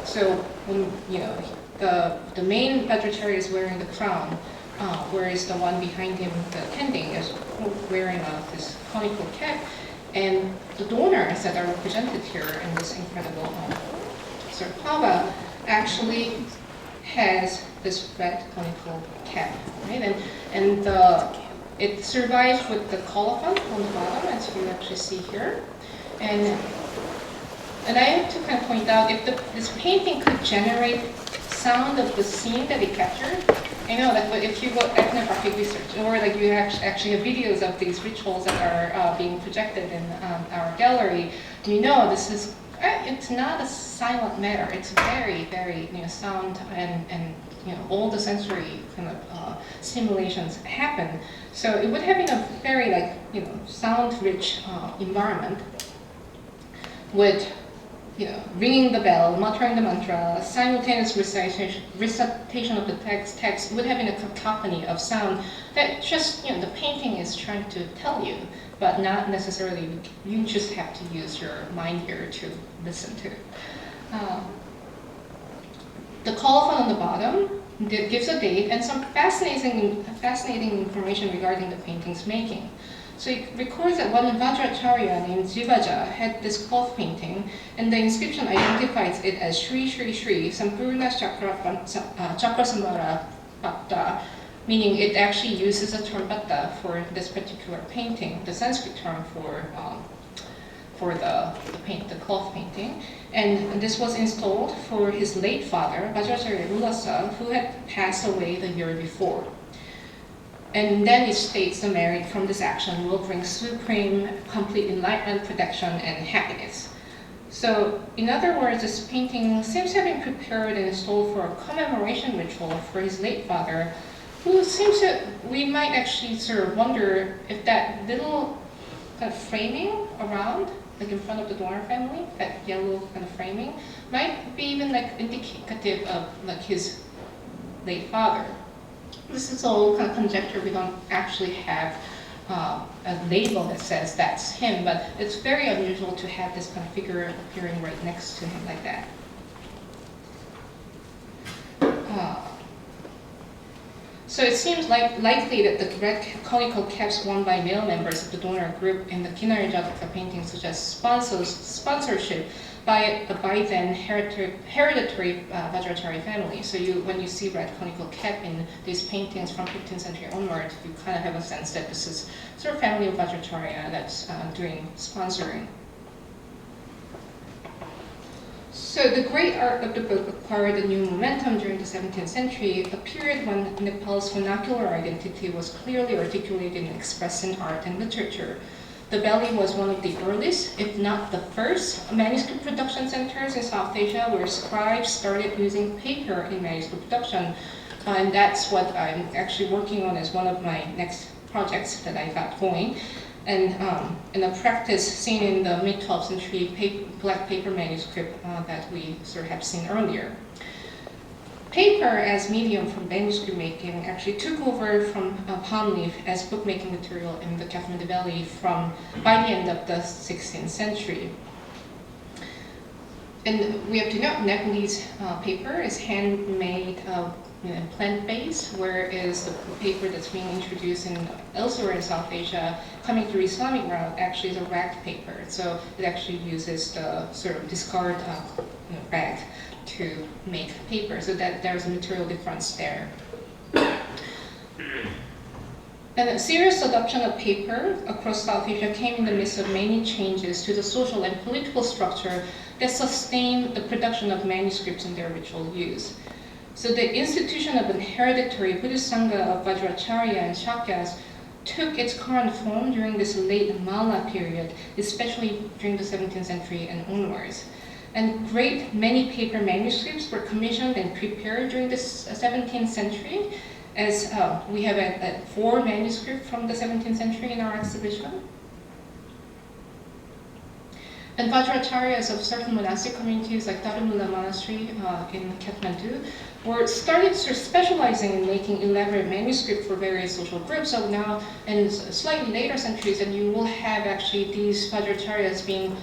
so when, you know, the main Vajracharya is wearing the crown, whereas the one behind him, the attending, is wearing this conical cap, and the donors that are represented here in this incredible sort of Paubha actually has this red conical cap, right? And it survives with the colophon on the bottom, as you actually see here. And I have to kind of point out, if this painting could generate sound of the scene that it captured, I know that if you go ethnographic research, or like you actually have videos of these rituals that are being projected in our gallery, you know this is, it's not a silent matter. It's very, very, you know, sound and you know, all the sensory kind of stimulations happen. So it would have been a very, like, you know, sound-rich environment with, you know, ringing the bell, muttering the mantra, simultaneous recitation of the text would have been a cacophony of sound that just, you know, the painting is trying to tell you, but not necessarily, you just have to use your mind ear to listen to. The colophon on the bottom gives a date and some fascinating information regarding the painting's making. So it records that one Vajracharya named Jivaja had this cloth painting, and the inscription identifies it as Shri Shri Shri Sampurna Chakrasamara Bhatta, meaning it actually uses the term Bhatta for this particular painting, the Sanskrit term for the cloth painting. And this was installed for his late father, Vajracharya Ulasa, who had passed away the year before. And then it states the merit from this action will bring supreme, complete enlightenment, protection, and happiness. So, in other words, this painting seems to have been prepared and installed for a commemoration ritual for his late father, who seems to, we might actually sort of wonder if that little kind of framing around, like in front of the donor family, that yellow kind of framing, might be even like indicative of like his late father. This is all kind of conjecture. We don't actually have a label that says that's him, but it's very unusual to have this kind of figure appearing right next to him like that. So it seems likely that the red conical caps worn by male members of the donor group in the Kinari Jataka painting suggest sponsorship by then hereditary Vajracharya family. So when you see red conical cap in these paintings from 15th century onward, you kind of have a sense that this is sort of family of Vajracharya that's doing sponsoring. So the great art of the book acquired a new momentum during the 17th century, a period when Nepal's vernacular identity was clearly articulated and expressed in art and literature. The Valley was one of the earliest, if not the first, manuscript production centers in South Asia where scribes started using paper in manuscript production. And that's what I'm actually working on as one of my next projects that I got going. And in a practice seen in the mid-12th century black paper manuscript that we sort of have seen earlier. Paper as medium for manuscript making actually took over from palm leaf as bookmaking material in the Kathmandu Valley by the end of the 16th century. And we have to note Nepalese paper is handmade plant-based, whereas the paper that's being introduced elsewhere in South Asia, coming through Islamic route, actually is a rag paper. So it actually uses the sort of discard rag to make paper, so that there's a material difference there. And a serious adoption of paper across South Asia came in the midst of many changes to the social and political structure that sustained the production of manuscripts in their ritual use. So the institution of an hereditary Buddhist Sangha of Vajracharya and Shakyas took its current form during this late Malla period, especially during the 17th century and onwards. And many paper manuscripts were commissioned and prepared during the 17th century, as we have 4 manuscripts from the 17th century in our exhibition. And Vajracharyas of certain monastic communities like Dharma Monastery in Kathmandu started sort of specializing in making elaborate manuscripts for various social groups. So now, in slightly later centuries, and you will have actually these Vajracharyas being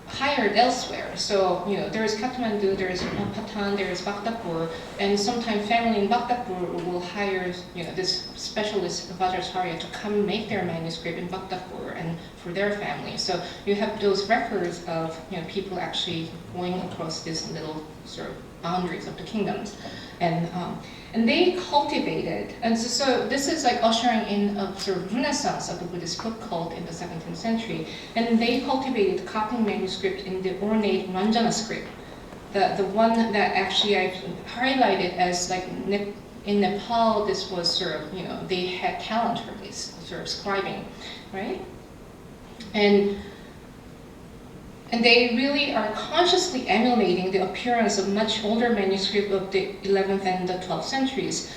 hired elsewhere. So, there is Kathmandu, there is Patan, there is Bhaktapur, and sometimes family in Bhaktapur will hire, this specialist Vajracharya to come make their manuscript in Bhaktapur and for their family. So you have those records of, people actually going across these little sort of boundaries of the kingdoms. And they cultivated, and so this is like ushering in a sort of renaissance of the Buddhist book cult in the 17th century. And they cultivated copying manuscript in the ornate Ranjana script, the one that actually I've highlighted as like in Nepal. This was sort of they had talent for this sort of scribing, right? And they really are consciously emulating the appearance of much older manuscript of the 11th and the 12th centuries,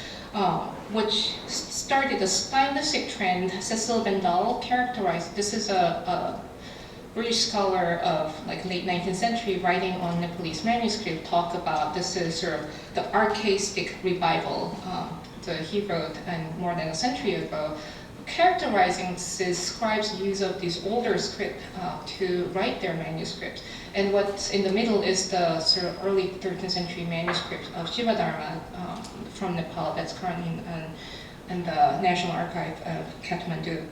which started a stylistic trend Cecil Bendall characterized. This is a British scholar of like late 19th century writing on Nepalese manuscript, talk about this is sort of the archaistic revival that he wrote more than a century ago, characterizing his scribes' use of these older script to write their manuscripts. And what's in the middle is the sort of early 13th century manuscript of Shiva Dharma from Nepal that's currently in the National Archive of Kathmandu.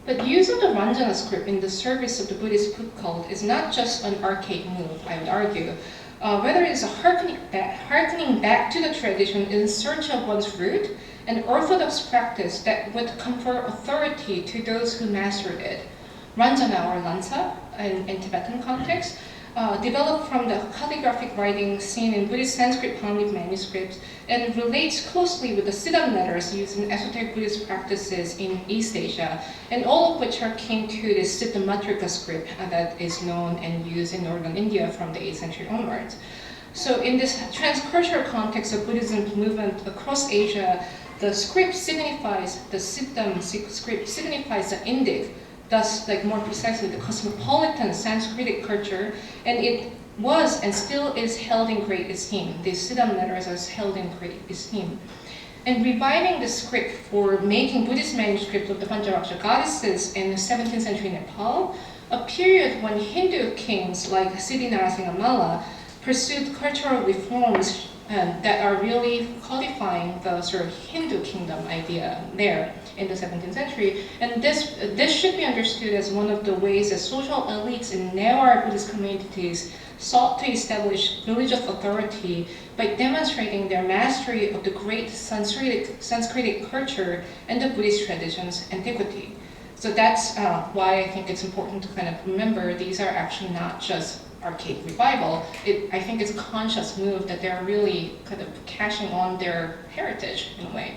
But use of the Ranjana script in the service of the Buddhist food cult is not just an archaic move, I would argue. Whether it is a hearkening back to the tradition in search of one's root, an orthodox practice that would confer authority to those who mastered it. Ranjana or Lansa in Tibetan context, developed from the calligraphic writing seen in Buddhist Sanskrit palm leaf manuscripts and relates closely with the Siddham letters used in esoteric Buddhist practices in East Asia, and all of which are kin to the Siddhamatrika script that is known and used in northern India from the 8th century onwards. So in this transcultural context of Buddhism movement across Asia, the script signifies, the Siddham script signifies the Indic, thus, like more precisely, the cosmopolitan Sanskritic culture, and it was and still is held in great esteem. The Siddham letters are held in great esteem. And reviving the script for making Buddhist manuscripts of the Pancharaksha goddesses in the 17th century Nepal, a period when Hindu kings like Siddhi Narasimha Malla pursued cultural reforms that are really codifying the sort of Hindu kingdom idea there in the 17th century. And this should be understood as one of the ways that social elites in Newar Buddhist communities sought to establish religious authority by demonstrating their mastery of the great Sanskritic culture and the Buddhist tradition's antiquity. So that's why I think it's important to kind of remember these are actually not just archaic revival. I think it's a conscious move that they're really kind of cashing on their heritage in a way.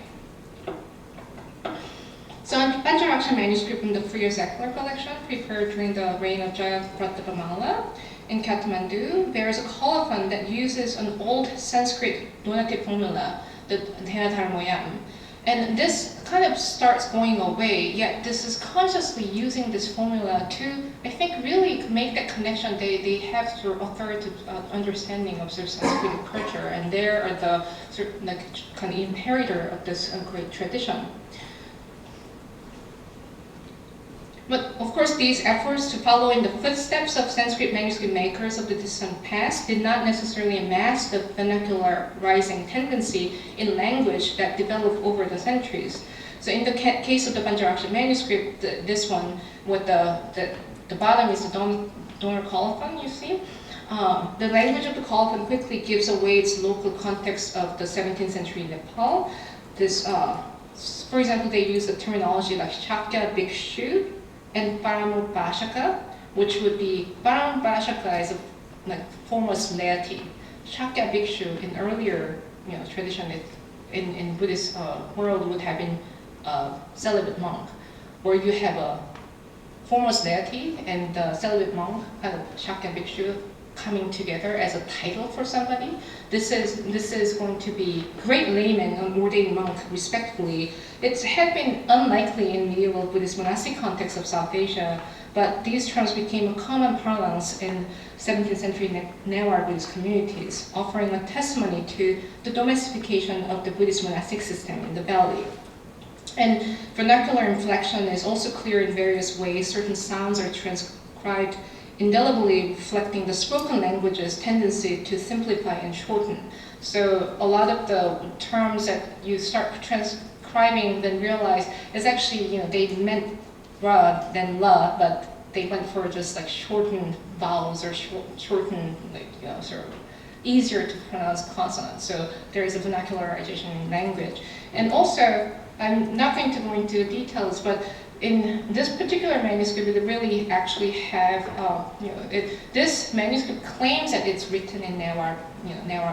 So a Pancharaksha manuscript from the Freer Zechler collection, prepared during the reign of Jayavrata in Kathmandu, bears a colophon that uses an old Sanskrit donative formula, the Dharma. And this kind of starts going away, yet this is consciously using this formula to, I think, really make that connection. They have sort of authoritative understanding of sort of Sanskrit culture, and they are the sort of like kind of inheritor of this great tradition. But of course, these efforts to follow in the footsteps of Sanskrit manuscript makers of the distant past did not necessarily mask the vernacularizing tendency in language that developed over the centuries. So in the case of the Pancharaksha manuscript, this one, with the bottom is the donor colophon, you see? The language of the colophon quickly gives away its local context of the 17th century Nepal. This, for example, they use the terminology like Shakya Bhikshu and Paramurpashaka, which would be, Paramurpashaka is a like foremost laity. Shakya Bhikshu in earlier tradition in Buddhist world would have been a celibate monk, where you have a foremost laity and the celibate monk, Shakya Bhikshu, coming together as a title for somebody. This is going to be great layman and ordained monk, respectively. It had been unlikely in medieval Buddhist monastic context of South Asia, but these terms became a common parlance in 17th century Newar Buddhist communities, offering a testimony to the domestication of the Buddhist monastic system in the valley. And vernacular inflection is also clear in various ways. Certain sounds are transcribed indelibly, reflecting the spoken language's tendency to simplify and shorten. So a lot of the terms that you start transcribing then realize is actually, they meant ra than la, but they went for just like shortened vowels or shortened, sort of easier to pronounce consonants. So there is a vernacularization in language. And also, I'm not going to go into the details, but in this particular manuscript, it really actually have, this manuscript claims that it's written in Newar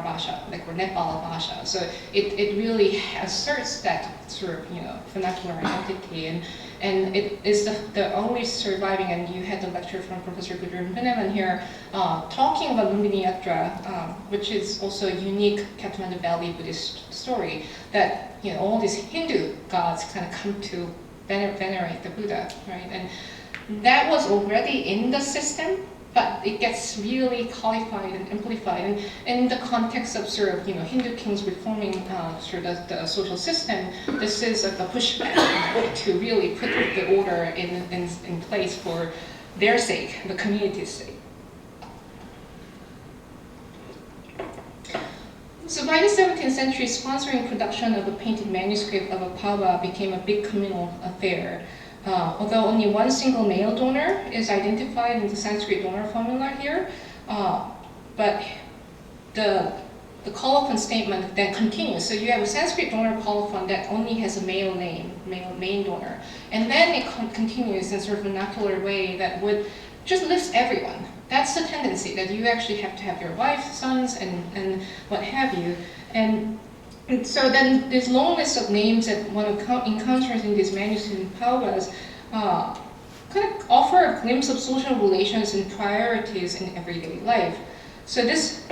Bhasha, like or Nepal Bhasha. So it really asserts that sort of, vernacular identity, and it is the only surviving, and you had the lecture from Professor Gudrun Bineman here, talking about Lumbini Yatra, which is also a unique Kathmandu Valley Buddhist story, that, all these Hindu gods kind of come to venerate the Buddha, right? And that was already in the system, but it gets really codified and amplified. And in the context of sort of, Hindu kings reforming sort of the social system, this is a pushback to really put the order in place for their sake, the community's sake. So by the 17th century, sponsoring production of a painted manuscript of a Paubha became a big communal affair. although only one single male donor is identified in the Sanskrit donor formula here, but the colophon statement then continues. So you have a Sanskrit donor colophon that only has a male name, male main donor. And then it continues in sort of a vernacular way that would just list everyone. That's the tendency, that you actually have to have your wife, sons, and what have you. And so then this long list of names that one encounters in these manuscripts in Paubhas kind of offer a glimpse of social relations and priorities in everyday life. So this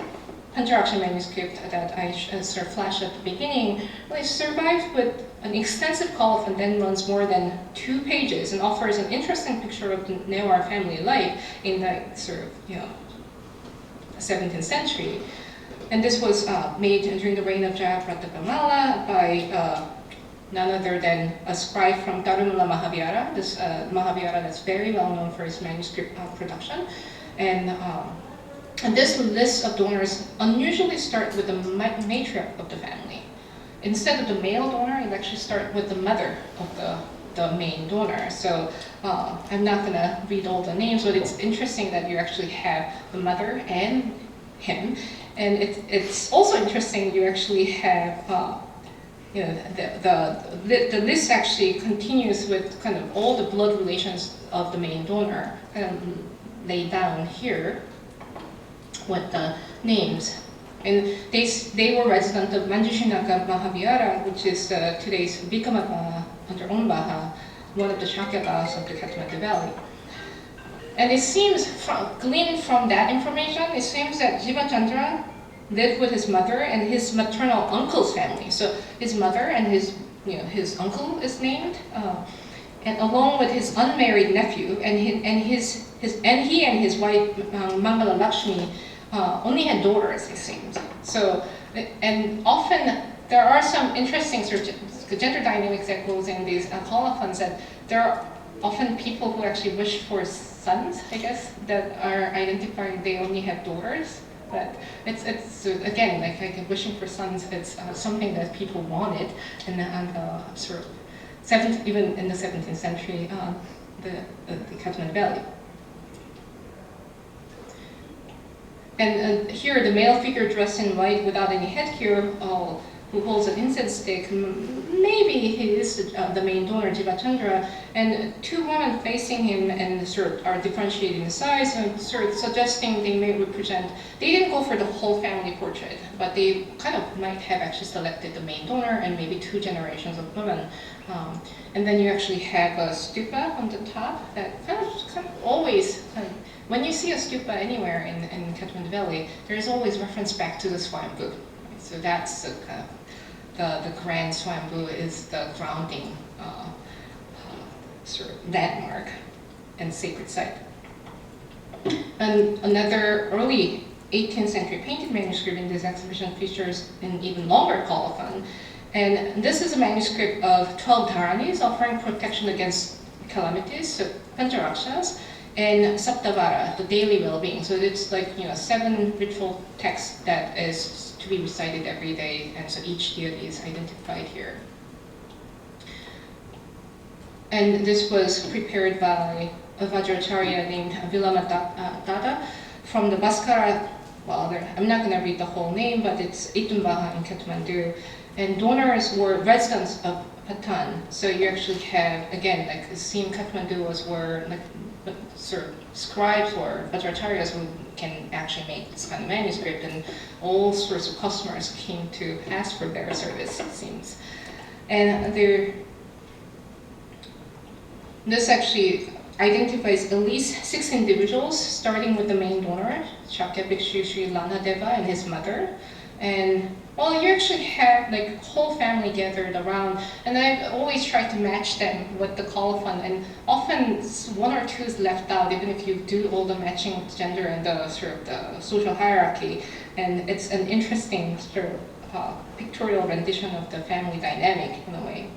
Pantaraksha manuscript that I sort of flashed at the beginning really survived with an extensive colophon, then runs more than 2 pages and offers an interesting picture of the Newar family life in the sort of, 17th century. And this was made during the reign of Jayapratabhamala by none other than a scribe from Darumala Mahavihara, this Mahavihara that's very well known for its manuscript production. And this list of donors unusually start with the matriarch of the family. Instead of the male donor, it actually starts with the mother of the main donor. So I'm not going to read all the names, but it's interesting that you actually have the mother and him. And it's also interesting you actually have, the list actually continues with kind of all the blood relations of the main donor kind of laid down here with the names. And they were resident of Manjushinaka Mahavihara, which is today's Bikamabaha under Onbaha, one of the Shakyabahas of the Kathmandu Valley. And it seems, gleaned from that information, it seems that Jivachandra lived with his mother and his maternal uncle's family. So his mother and his uncle is named, and along with his unmarried nephew, and he and his wife Mangala Lakshmi only had daughters, it seems. So, and often there are some interesting sort of gender dynamics that goes in these colophons, that there are often people who actually wish for sons, I guess, that are identifying they only have daughters. But it's again, like wishing for sons, it's something that people wanted, and sort of even in the 17th century, the Kathmandu Valley. And here, the male figure dressed in white without any headgear, who holds an incense stick, maybe he is the main donor, Jivachandra, and 2 women facing him and sort of are differentiating the size and sort of suggesting they may represent, they didn't go for the whole family portrait, but they kind of might have actually selected the main donor and maybe 2 generations of women. And then you actually have a stupa on the top that kind of always, when you see a stupa anywhere in Kathmandu Valley, there's always reference back to the Swayambhu. Right? So that's the grand Swayambhu is the grounding sort of landmark and sacred site. And another early 18th century painted manuscript in this exhibition features an even longer colophon. And this is a manuscript of 12 dharanis offering protection against calamities, so pancharakshas, and saptavara, the daily well-being. So it's like 7 ritual texts that is to be recited every day, and so each deity is identified here. And this was prepared by a Vajracharya named Vilama Dada from the Bhaskara. Well, I'm not going to read the whole name, but it's Itumbaha in Kathmandu. And donors were residents of Patan. So you actually have, again, like the same Kathmandu was where like sort of scribes or Vajracharyas who can actually make this kind of manuscript, and all sorts of customers came to ask for their service, it seems. And this actually identifies at least 6 individuals, starting with the main donor, Shakya Bhikshu Sri Lanadeva and his mother. And well, you actually have like whole family gathered around, and I've always tried to match them with the colophon, and often 1 or 2 is left out, even if you do all the matching with gender and the sort of the social hierarchy. And it's an interesting sort of pictorial rendition of the family dynamic in a way.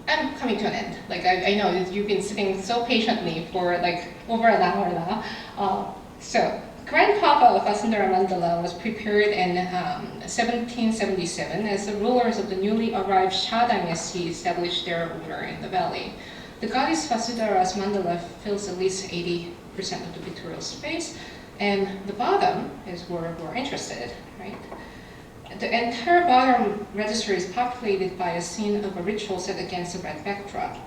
I'm coming to an end. Like I know you've been sitting so patiently for like over an hour now. So Grand Paubha of Vasundhara Mandala was prepared in 1777 as the rulers of the newly arrived Shah dynasty established their order in the valley. The goddess Vasundhara's mandala fills at least 80% of the pictorial space, and the bottom is where we're interested, right? The entire bottom register is populated by a scene of a ritual set against a red backdrop.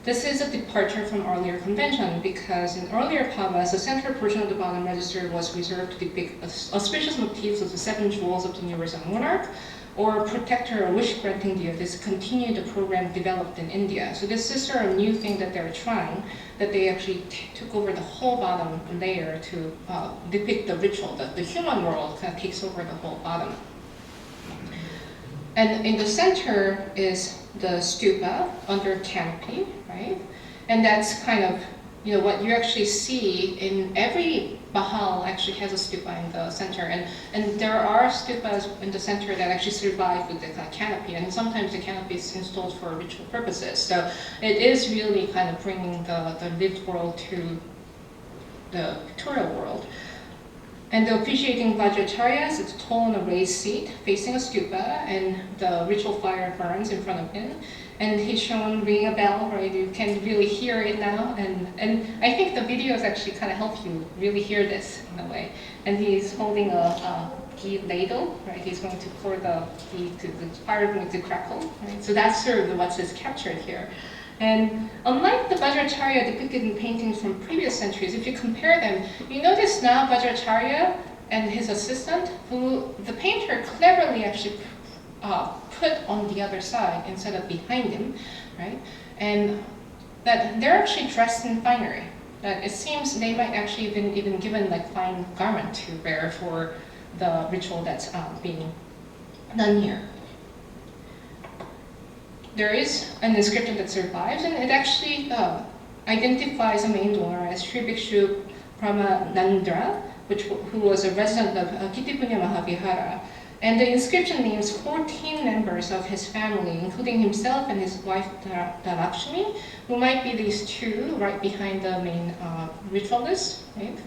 This is a departure from earlier convention because in earlier Paubhas, the central portion of the bottom register was reserved to depict auspicious motifs of the 7 jewels of the universal monarch, or protector or wish-granting deities continue the program developed in India. So this is sort of a new thing that they're trying, that they actually took over the whole bottom layer to depict the ritual. The human world kind of takes over the whole bottom. And in the center is the stupa under canopy, right? And that's kind of, what you actually see in every Bahal actually has a stupa in the center. And there are stupas in the center that actually survive with the canopy. And sometimes the canopy is installed for ritual purposes. So it is really kind of bringing the lived world to the pictorial world. And the officiating Vajracharya sits tall on a raised seat facing a stupa, and the ritual fire burns in front of him. And he's shown ringing a bell, right? You can really hear it now. And I think the videos actually kind of help you really hear this in a way. And he's holding a ghee ladle, right? He's going to pour the ghee to the fire going to crackle, right? So that's sort of what's captured here. And unlike the Vajracharya depicted in paintings from previous centuries, if you compare them, you notice now Vajracharya and his assistant, who the painter cleverly actually put on the other side instead of behind him, right? And that they're actually dressed in finery. That it seems they might actually even given like fine garment to wear for the ritual that's being done here. There is an inscription that survives, and it actually identifies the main donor as Sri Bhikshu Brahmanandra, who was a resident of Kitipunya Mahavihara. And the inscription names 14 members of his family, including himself and his wife Lakshmi, who might be these two right behind the main ritualist, right?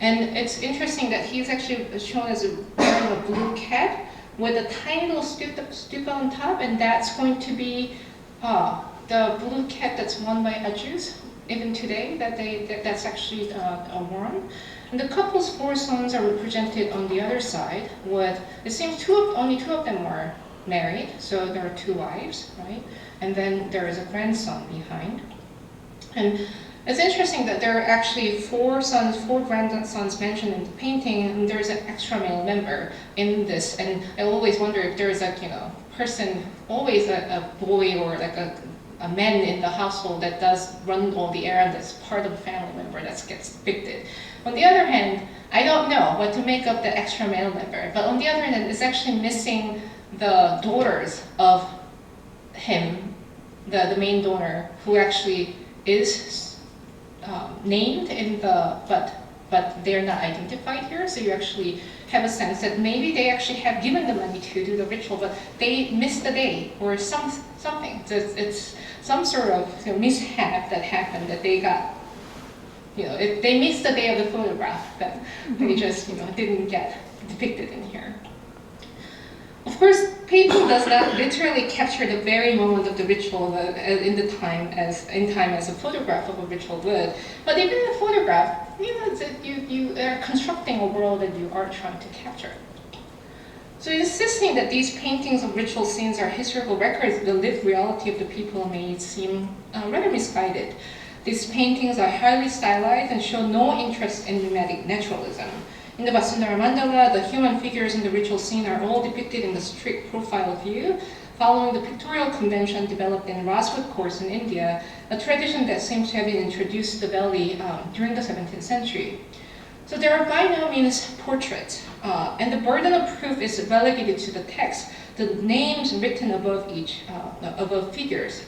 And it's interesting that he's actually shown as wearing a blue cap with a tiny little stupa on top, and that's going to be the blue cap that's worn by Ajus even today. That's actually worn. And the couple's 4 sons are represented on the other side. With it seems only two of them are married, so there are 2 wives, right? And then there is a grandson behind. And it's interesting that there are actually 4 grandsons mentioned in the painting, and there's an extra male member in this. And I always wonder if there's person, always a boy or like a man in the household that does run all the errands as part of a family member that gets depicted. On the other hand, I don't know what to make of the extra male member, but on the other hand, it's actually missing the daughters of him, the main donor, who actually is named in the, but they're not identified here, so you actually have a sense that maybe they actually have given the money to do the ritual, but they missed the day or something. So it's some sort of mishap that happened, that they got, if they missed the day of the photograph, that they just didn't get depicted in here. Of course, painting does not literally capture the very moment of the ritual in time as a photograph of a ritual would. But even in a photograph, you are constructing a world that you are trying to capture. So insisting that these paintings of ritual scenes are historical records of the lived reality of the people may seem rather misguided. These paintings are highly stylized and show no interest in mimetic naturalism. In the Vasundhara Mandala, the human figures in the ritual scene are all depicted in the strict profile view, following the pictorial convention developed in Rajput courts in India, a tradition that seems to have been introduced to the valley during the 17th century. So there are by no means portraits, and the burden of proof is relegated to the text, the names written above above figures.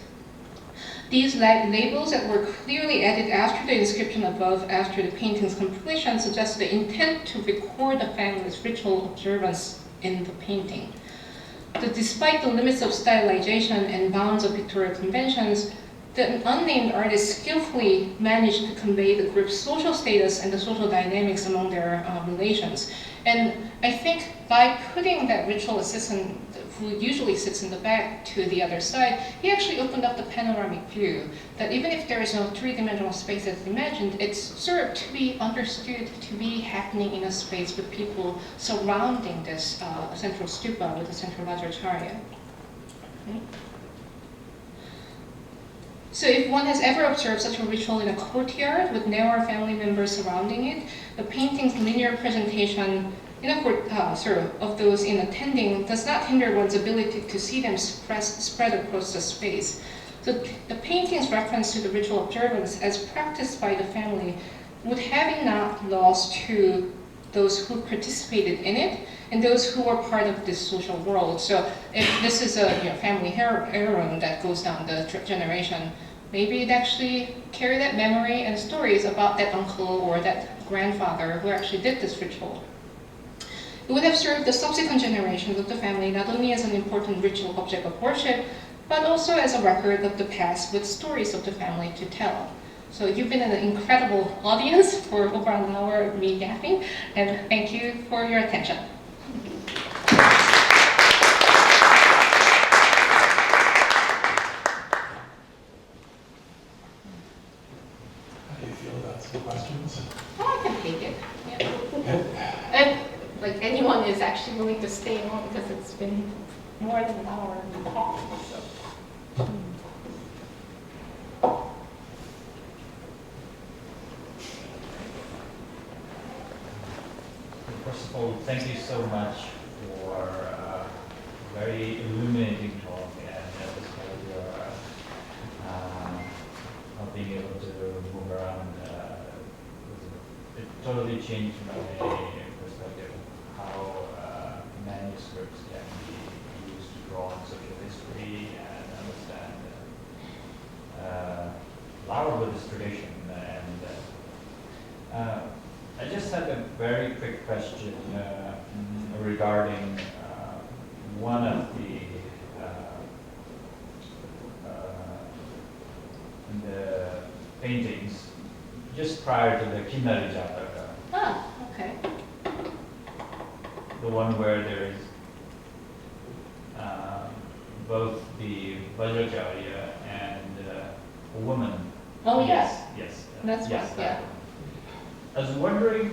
These labels that were clearly added after the inscription above, after the painting's completion, suggest the intent to record the family's ritual observance in the painting. Despite the limits of stylization and bounds of pictorial conventions, the unnamed artist skillfully managed to convey the group's social status and the social dynamics among their relations. And I think by putting that ritual assistant, who usually sits in the back, to the other side, he actually opened up the panoramic view, that even if there is no three-dimensional space that's imagined, it's sort of to be understood to be happening in a space with people surrounding this central stupa with the central Vajracharya. Okay. So if one has ever observed such a ritual in a courtyard with narrower family members surrounding it, the painting's linear presentation in a of those in attending does not hinder one's ability to see them spread across the space. So the painting's reference to the ritual observance as practiced by the family would have it not lost to those who participated in it and those who are part of this social world. So if this is a family heirloom that goes down the generation, maybe it actually carry that memory and stories about that uncle or that grandfather who actually did this ritual. It would have served the subsequent generations of the family not only as an important ritual object of worship, but also as a record of the past with stories of the family to tell. So you've been an incredible audience for over an hour of me yapping, and thank you for your attention. How do you feel about some questions? Oh, I can take it. Yeah. And like anyone is actually willing to stay on because it's been more than an hour and a half. So. First of all, thank you so much for a very illuminating talk and as well your of being able to move around. It totally changed my perspective of how manuscripts can be used to draw on social history and understand our Buddhist tradition. And I just had a very quick question regarding one of the paintings just prior to the Kinnari Jataka. Ah, okay. The one where there is both the Vajracharya and a woman. Oh, yes. Yes. That's yes, right, that yeah. one. I was wondering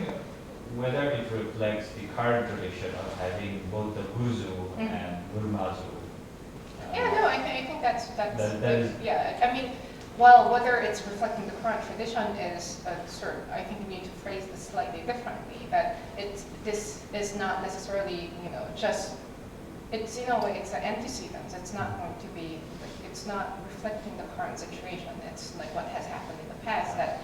whether it reflects the current tradition of having both the Guzu and Gurmazu. Yeah, no, I think that's that is, yeah. I mean, well, whether it's reflecting the current tradition is I think we need to phrase this slightly differently. That this is not necessarily just it's in a way it's an antecedent. It's not going to be it's not reflecting the current situation. It's like what has happened in the past that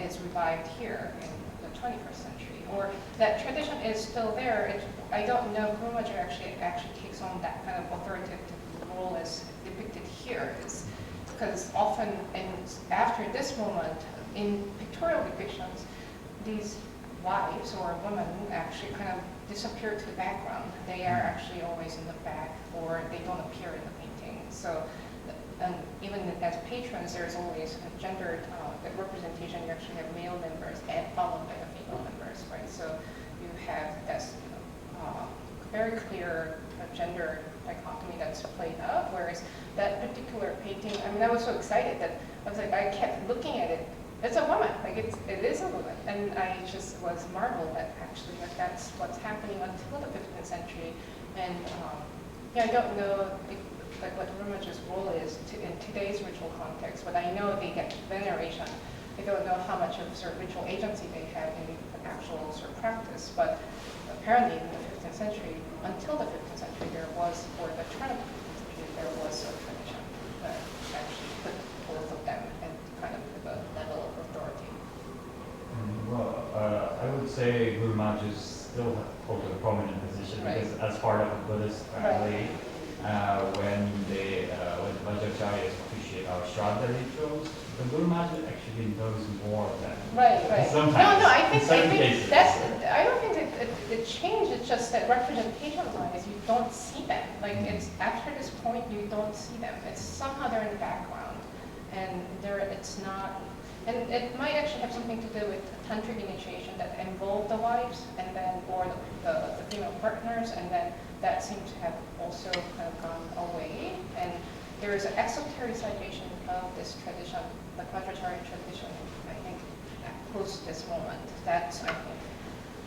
is revived here in the 21st century, or that tradition is still there. I don't know Guru Maharaj actually takes on that kind of authoritative role as depicted here. Because often after this moment, in pictorial depictions, these wives or women actually kind of disappear to the background. They are actually always in the back, or they don't appear in the painting. So, and even as patrons, there's always a gendered representation. You actually have male members and followed by the female members, right? So you have this very clear gender dichotomy that's played out, whereas that particular painting, I mean, I was so excited that I kept looking at it. It's a woman, like it is a woman, and I just was marveled that actually that's what's happening until the 15th century. And yeah, I don't know what Rumaj's role is in today's ritual context, but I know they get veneration. I don't know how much of ritual agency they have in actual practice, but apparently in the 15th century, until the 15th century, there was, or the turn of the 15th century, there was a tradition that actually put both of them at kind of the level of authority. Well, I would say Guru Maharaj still holds a prominent position, right, because as part of a Buddhist family, when Vajracharyas officiate our Shraddha rituals, the Guru Maharaj actually knows more than right. sometimes. No, I think cases. I don't think it changed. It's just that representation-wise, you don't see them. Like it's after this point, you don't see them. It's somehow they're in the background, and it's not, and it might actually have something to do with tantric initiation that involve the wives and then, or the female partners, and then that seems to have also kind of gone away. And there is an exotericization of this tradition, the Quadracharya tradition, I think, post this moment. That's, I think,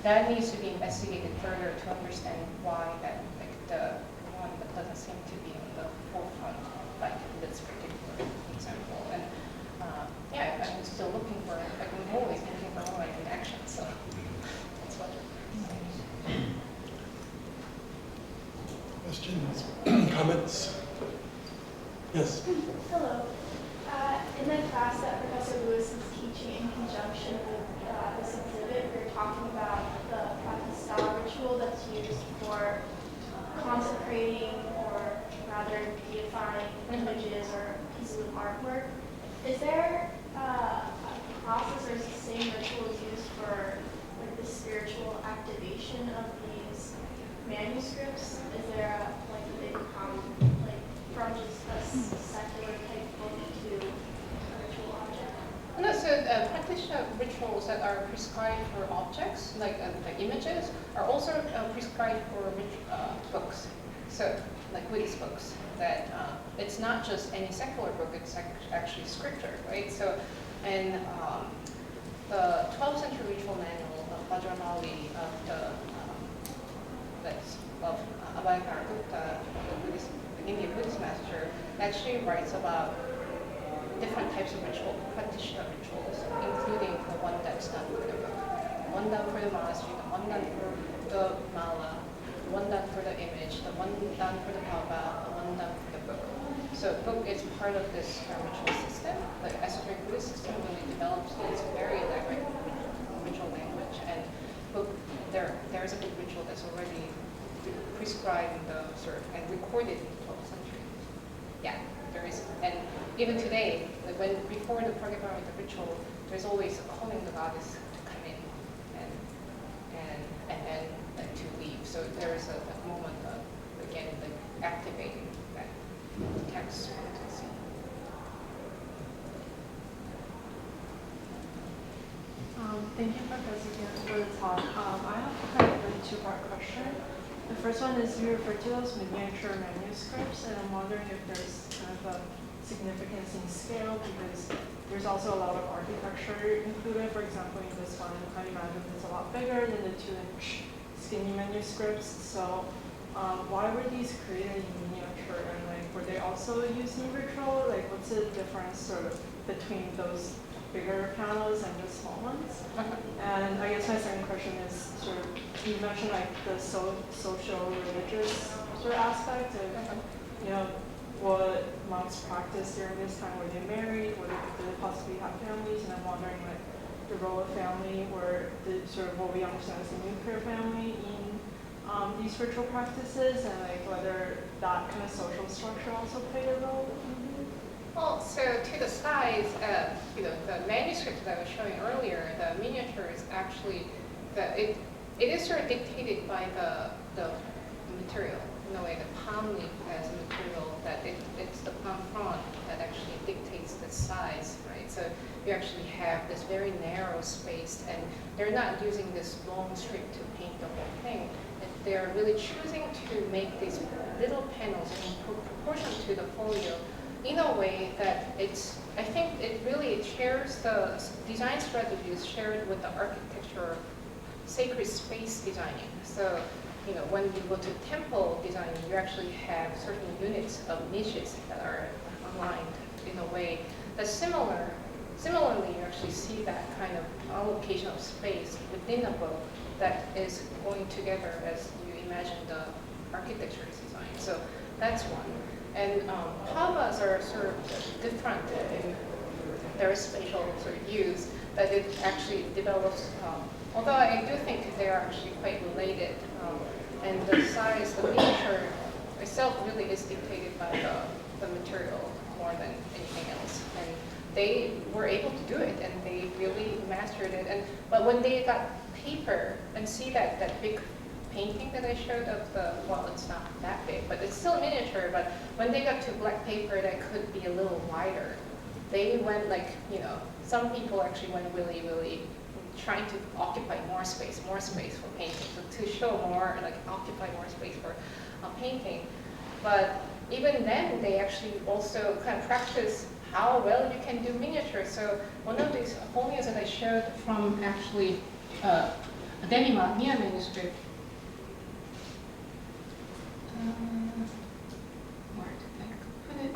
that needs to be investigated further to understand why that, like, the one that doesn't seem to be on the forefront, like this particular example. And yeah, I'm still looking for, like, I'm always looking for women in action, so that's what. Questions, comments? Yes. Hello. In the class that Professor Lewis is teaching in conjunction with this exhibit, we were talking about the pratistha ritual that's used for consecrating or rather deifying images or pieces of artwork. Is there a process or is the same ritual used for like the spiritual activation of these manuscripts? Is there a, like, do they become like from just a secular type book to a ritual object? No, so practitioner rituals that are prescribed for objects, like the images, are also prescribed for books. So, like Buddhist books, that it's not just any secular book, it's actually scripture, right? So, and the 12th century ritual manual of Vajramali of the of Abhayakara Gupta, the Indian Buddhist master, actually writes about different types of ritual, practitioner rituals, including the one that's done for the book, the one done for the monastery, the one done for the mala, the one done for the image, the one done for the Paubhas, the one done for the book. So book is part of this ritual system. The esoteric Buddhist system really develops this very elaborate ritual language, and book there's a book ritual that's already prescribed in the sort of, and recorded in the 12th century. Yeah, there is, and even today, like when before the purgatory, the ritual, there's always calling the goddess to come in and then like to leave. So there is a moment of again like activating that text. Thank you, Professor Jinah, for the talk. I have kind of a two-part question. The first one is you referred to those miniature manuscripts, and I'm wondering if there's kind of a significance in scale, because there's also a lot of architecture included. For example, in this one, I imagine it's a lot bigger than the 2-inch skinny manuscripts. So why were these created in miniature, and like were they also used in ritual? Like what's the difference sort of between those bigger panels and the small ones? And I guess my second question is sort of, you mentioned like the social religious sort of aspect of, you know, what monks practiced during this time. Were they married? Did they possibly have families? And I'm wondering like the role of family, or the sort of what we understand as the nuclear family in these ritual practices, and like whether that kind of social structure also played a role. Well, so to the size, you know, the manuscript that I was showing earlier, the miniature is actually, it is sort of dictated by the material. In a way, the palm leaf as a material, that it's the palm frond that actually dictates the size, right? So you actually have this very narrow space, and they're not using this long strip to paint the whole thing. They're really choosing to make these little panels in proportion to the folio in a way that it's, I think it really shares the design strategies shared with the architecture, sacred space designing. So, you know, when you go to temple designing, you actually have certain units of niches that are aligned in a way that's similarly, you actually see that kind of allocation of space within a book that is going together as you imagine the architecture design. So that's one. And Paubhas are sort of different in their spatial sort of use, that it actually develops, although I do think they are actually quite related. And the size, the miniature itself really is dictated by the material more than anything else. And they were able to do it, and they really mastered it. But when they got paper, and see that big painting that I showed of the, well, it's not that big, but it's still miniature, but when they got to black paper that could be a little wider, they went like, some people actually went really, really trying to occupy more space for painting, to show more, like occupy more space for painting. But even then, they actually also kind of practice how well you can do miniatures. So one of these folios that I showed from actually a Dharma and Punya manuscript. Where did I put it?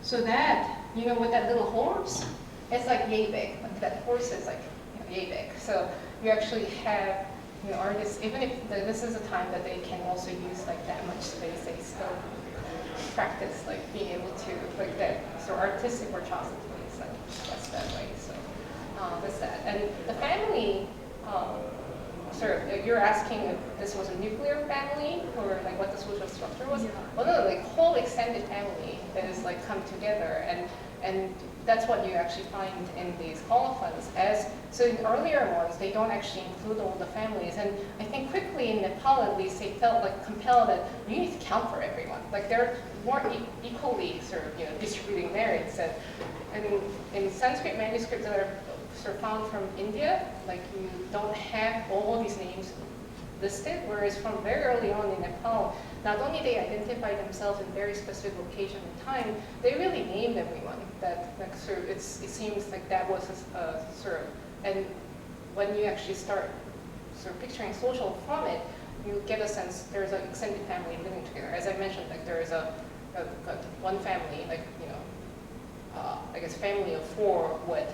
So that, with that little horse, it's like yay big. Like that horse is like yay big. So you actually have artists, even if this is a time that they can also use like that much space, they still practice like being able to like that sort of artistic virtuosity. So that's that way. So that's that. And the family, you're asking if this was a nuclear family or like what the social structure was? Yeah. Well, no, like whole extended family that is like come together, and that's what you actually find in these colophons. So in earlier ones, they don't actually include all the families, and I think quickly in Nepal at least, they felt like compelled that you need to count for everyone. Like they're more equally sort of distributing merits, and in Sanskrit manuscripts that are sort of found from India, like you don't have all these names listed, whereas from very early on in Nepal, not only they identify themselves in very specific location and time, they really named everyone. That like sort of it seems like that was a sort of, and when you actually start sort of picturing social from it, you get a sense there's an extended family living together. As I mentioned, like there is one family, like I guess family of 4 with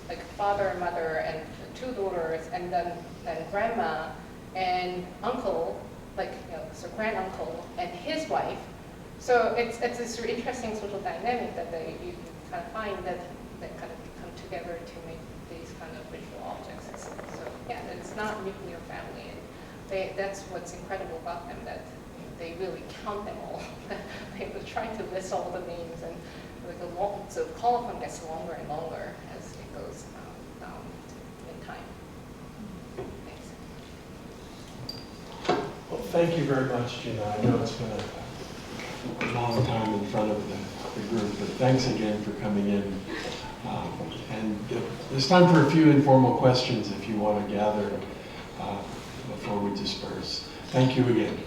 like father, mother, and 2 daughters, and then grandma and uncle, like so granduncle and his wife. So it's this sort of interesting social dynamic that you kind of find that kind of come together to make these kind of visual objects. So yeah, it's not nuclear family, and that's what's incredible about them, that they really count them all. They were trying to list all the names, and like so the colophon gets longer and longer as it goes down in time. Thanks. Well, thank you very much, Jinah. I know it's been a long time in front of the group, but thanks again for coming in. And there's time for a few informal questions if you want to gather before we disperse. Thank you again.